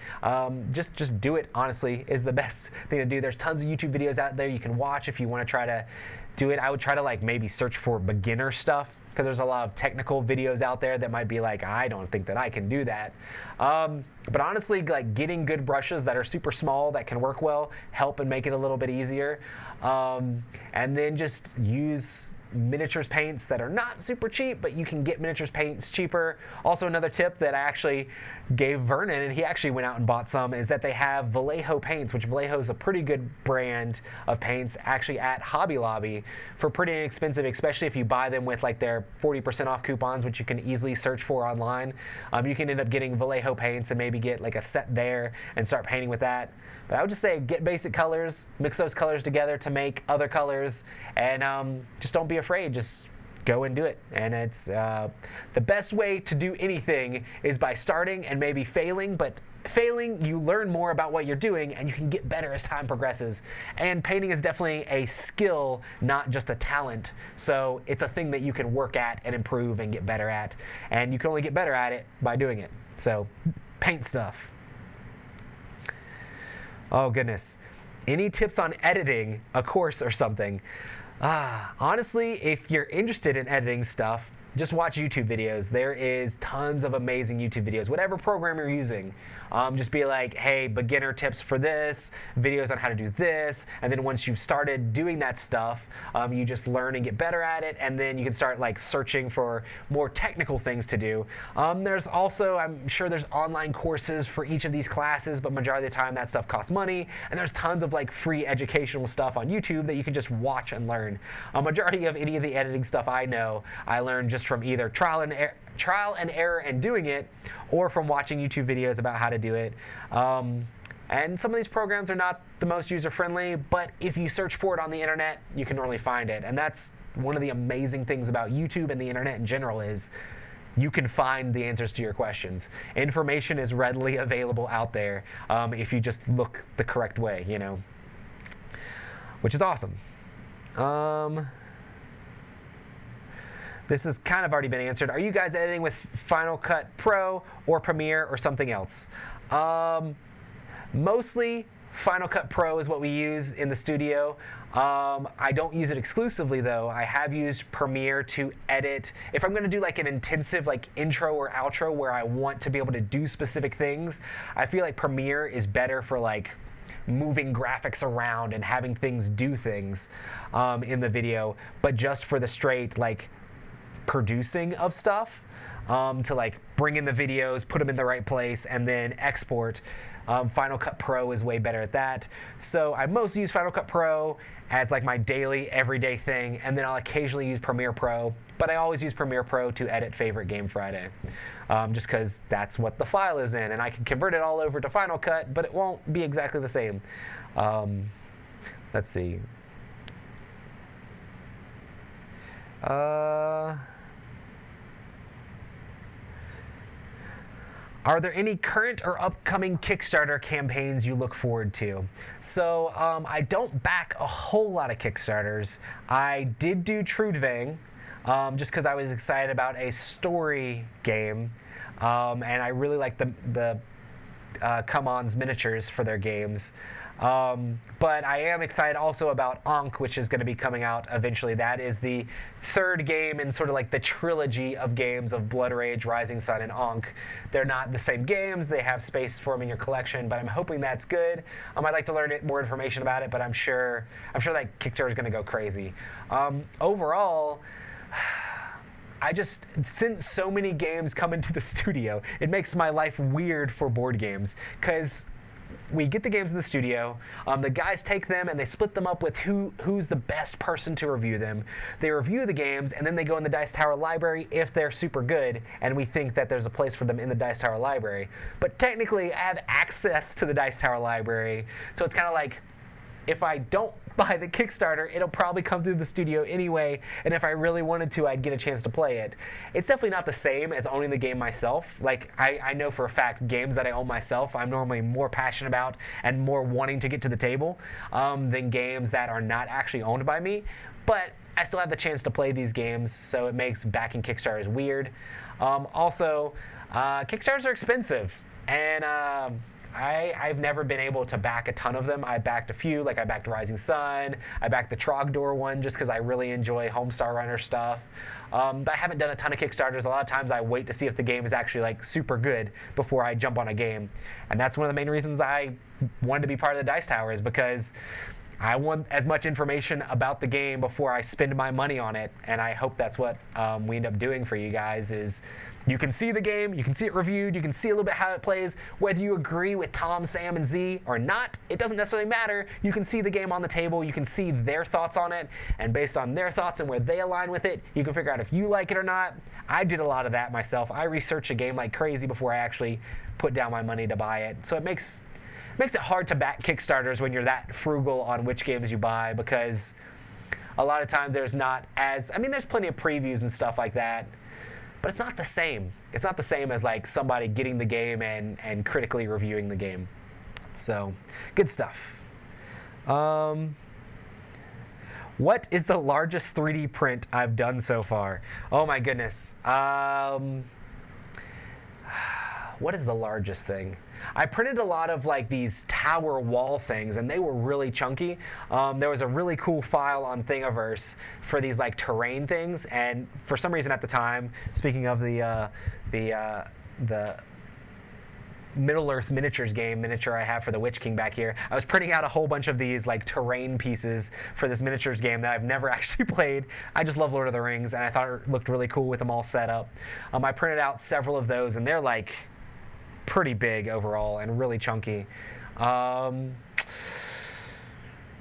Just do it, honestly, is the best thing to do. There's tons of YouTube videos out there you can watch if you want to try to do it. I would try to like maybe search for beginner stuff, because there's a lot of technical videos out there that might be like, I don't think that I can do that. But honestly, like getting good brushes that are super small that can work well help and make it a little bit easier. And then just use miniatures paints that are not super cheap, but you can get miniatures paints cheaper. Also, another tip that I actually gave Vernon, and he actually went out and bought some, is that they have Vallejo paints, which Vallejo is a pretty good brand of paints actually at Hobby Lobby for pretty inexpensive, especially if you buy them with like their 40% off coupons, which you can easily search for online. You can end up getting Vallejo paints and maybe maybe get like a set there and start painting with that. But I would just say get basic colors, mix those colors together to make other colors, and just don't be afraid. Just go and do it. And it's the best way to do anything is by starting and maybe failing, but failing, you learn more about what you're doing and you can get better as time progresses. And painting is definitely a skill, not just a talent. So it's a thing that you can work at and improve and get better at. And you can only get better at it by doing it. So paint stuff. Oh goodness. Any tips on editing a course or something? Honestly, if you're interested in editing stuff, just watch YouTube videos. There is tons of amazing YouTube videos, whatever program you're using. Just be like, hey, beginner tips for this, videos on how to do this, and then once you've started doing that stuff, you just learn and get better at it, and then you can start like searching for more technical things to do. There's also, I'm sure there's online courses for each of these classes, but majority of the time that stuff costs money, and there's tons of like free educational stuff on YouTube that you can just watch and learn. A majority of any of the editing stuff I know, I learned just from either trial and error and doing it, or from watching YouTube videos about how to do it. And some of these programs are not the most user-friendly, but if you search for it on the internet, you can normally find it. And that's one of the amazing things about YouTube and the internet in general is you can find the answers to your questions. Information is readily available out there if you just look the correct way, you know, which is awesome. This has kind of already been answered. Are you guys editing with Final Cut Pro or Premiere or something else? Mostly Final Cut Pro is what we use in the studio. I don't use it exclusively though. I have used Premiere to edit. If I'm gonna do like an intensive like intro or outro where I want to be able to do specific things, I feel like Premiere is better for like moving graphics around and having things do things in the video, but just for the straight like producing of stuff, to like bring in the videos, put them in the right place, and then export. Final Cut Pro is way better at that. So I mostly use Final Cut Pro as like my daily, everyday thing, and then I'll occasionally use Premiere Pro, but I always use Premiere Pro to edit Favorite Game Friday, just because that's what the file is in, and I can convert it all over to Final Cut, but it won't be exactly the same. Let's see. Are there any current or upcoming Kickstarter campaigns you look forward to? So I don't back a whole lot of Kickstarters. I did do Trudvang, just because I was excited about a story game, and I really like the Come On's miniatures for their games. But I am excited also about Ankh, which is going to be coming out eventually. That is the third game in sort of like the trilogy of games of Blood Rage, Rising Sun, and Ankh. They're not the same games. They have space for them in your collection, but I'm hoping that's good. I'd like to learn more information about it, but I'm sure that Kickstarter is going to go crazy. Overall, since so many games come into the studio, it makes my life weird for board games, because we get the games in the studio, the guys take them and they split them up with who's the best person to review them. They review the games and then they go in the Dice Tower library if they're super good, and we think that there's a place for them in the Dice Tower library. But technically I have access to the Dice Tower library, so it's kind of like, if I don't buy the Kickstarter, it'll probably come through the studio anyway, and if I really wanted to, I'd get a chance to play it. It's definitely not the same as owning the game myself. Like, I know for a fact games that I own myself, I'm normally more passionate about and more wanting to get to the table than games that are not actually owned by me. But I still have the chance to play these games, so it makes backing Kickstarters weird. Also, Kickstarters are expensive, and I've never been able to back a ton of them. I backed a few, like I backed Rising Sun, I backed the Trogdor one just because I really enjoy Homestar Runner stuff. But I haven't done a ton of Kickstarters. A lot of times I wait to see if the game is actually like super good before I jump on a game. And that's one of the main reasons I wanted to be part of the Dice Tower, is because I want as much information about the game before I spend my money on it, and I hope that's what we end up doing for you guys. Is you can see the game, you can see it reviewed, you can see a little bit how it plays. Whether you agree with Tom, Sam, and Z or not, it doesn't necessarily matter. You can see the game on the table, you can see their thoughts on it, and based on their thoughts and where they align with it, you can figure out if you like it or not. I did a lot of that myself. I researched a game like crazy before I actually put down my money to buy it. So it makes it hard to back Kickstarters when you're that frugal on which games you buy, because a lot of times there's not as, there's plenty of previews and stuff like that, but it's not the same. It's not the same as like somebody getting the game and critically reviewing the game. So, good stuff. What is the largest 3D print I've done so far? Oh my goodness. What is the largest thing? I printed a lot of like these tower wall things, and they were really chunky. There was a really cool file on Thingiverse for these like terrain things, and for some reason at the time, speaking of the Middle-earth miniatures game miniature I have for the Witch King back here, I was printing out a whole bunch of these like terrain pieces for this miniatures game that I've never actually played. I just love Lord of the Rings, and I thought it looked really cool with them all set up. I printed out several of those, and they're like pretty big overall and really chunky. But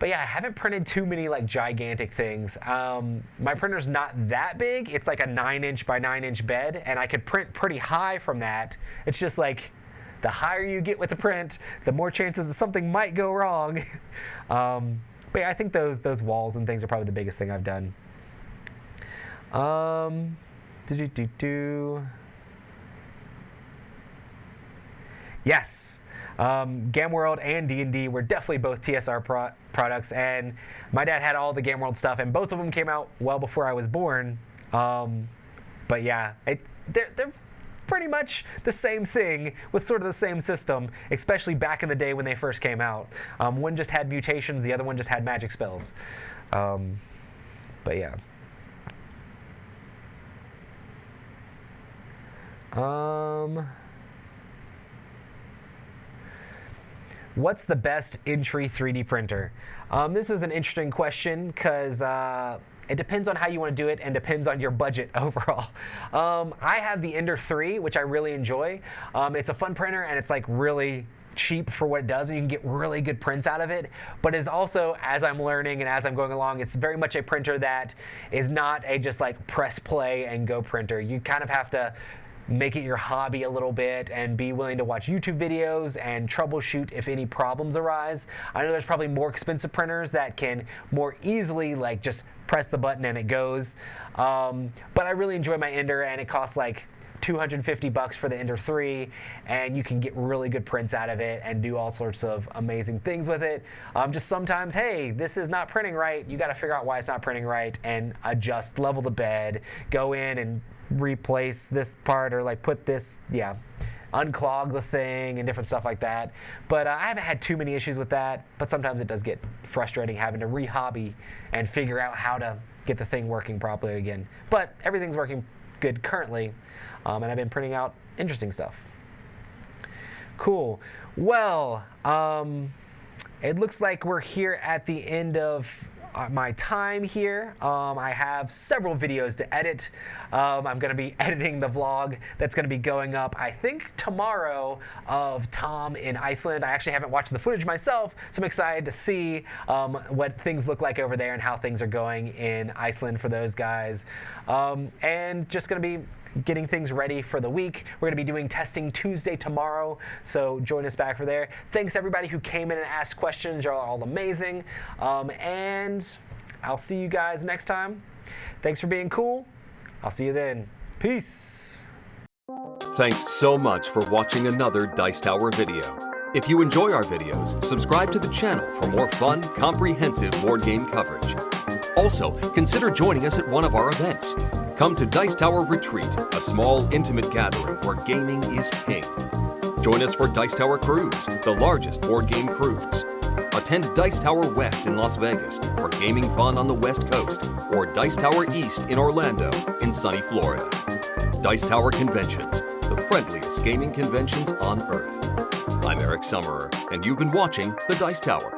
yeah, I haven't printed too many like gigantic things. My printer's not that big. It's like a 9-inch by 9-inch bed, and I could print pretty high from that. It's just like the higher you get with the print, the more chances that something might go wrong. But yeah, I think those walls and things are probably the biggest thing I've done. Yes, Game World and D&D were definitely both TSR products, and my dad had all the Game World stuff, and both of them came out well before I was born. But yeah, they're pretty much the same thing with sort of the same system, especially back in the day when they first came out. One just had mutations, the other one just had magic spells. But yeah. What's the best entry 3D printer? This is an interesting question because it depends on how you want to do it and depends on your budget overall. I have the Ender 3, which I really enjoy. It's a fun printer, and it's like really cheap for what it does, and you can get really good prints out of it. But it's also, as I'm learning and as I'm going along, it's very much a printer that is not a just like press play and go printer. You kind of have to make it your hobby a little bit and be willing to watch YouTube videos and troubleshoot if any problems arise. I know there's probably more expensive printers that can more easily like just press the button and it goes. But I really enjoy my Ender, and it costs like $250 for the Ender 3, and you can get really good prints out of it and do all sorts of amazing things with it. Just sometimes, hey, this is not printing right. You got to figure out why it's not printing right and adjust, level the bed, go in and replace this part, or like put this, unclog the thing and different stuff like that. But I haven't had too many issues with that, but sometimes it does get frustrating having to re-hobby and figure out how to get the thing working properly again. But everything's working good currently, and I've been printing out interesting stuff. Cool. Well, it looks like we're here at the end of my time here. I have several videos to edit. I'm going to be editing the vlog that's going to be going up, I think, tomorrow, of Tom in Iceland. I actually haven't watched the footage myself, so I'm excited to see what things look like over there and how things are going in Iceland for those guys. And just going to be getting things ready for the week. We're going to be doing testing Tuesday tomorrow, so join us back for there. Thanks everybody who came in and asked questions. You're all amazing. And I'll see you guys next time. Thanks for being cool. I'll see you then. Peace. Thanks so much for watching another Dice Tower video. If you enjoy our videos, subscribe to the channel for more fun, comprehensive board game coverage. Also, consider joining us at one of our events. Come to Dice Tower Retreat, a small, intimate gathering where gaming is king. Join us for Dice Tower Cruise, the largest board game cruise. Attend Dice Tower West in Las Vegas for gaming fun on the West Coast, or Dice Tower East in Orlando in sunny Florida. Dice Tower Conventions, the friendliest gaming conventions on Earth. I'm Eric Summerer, and you've been watching The Dice Tower.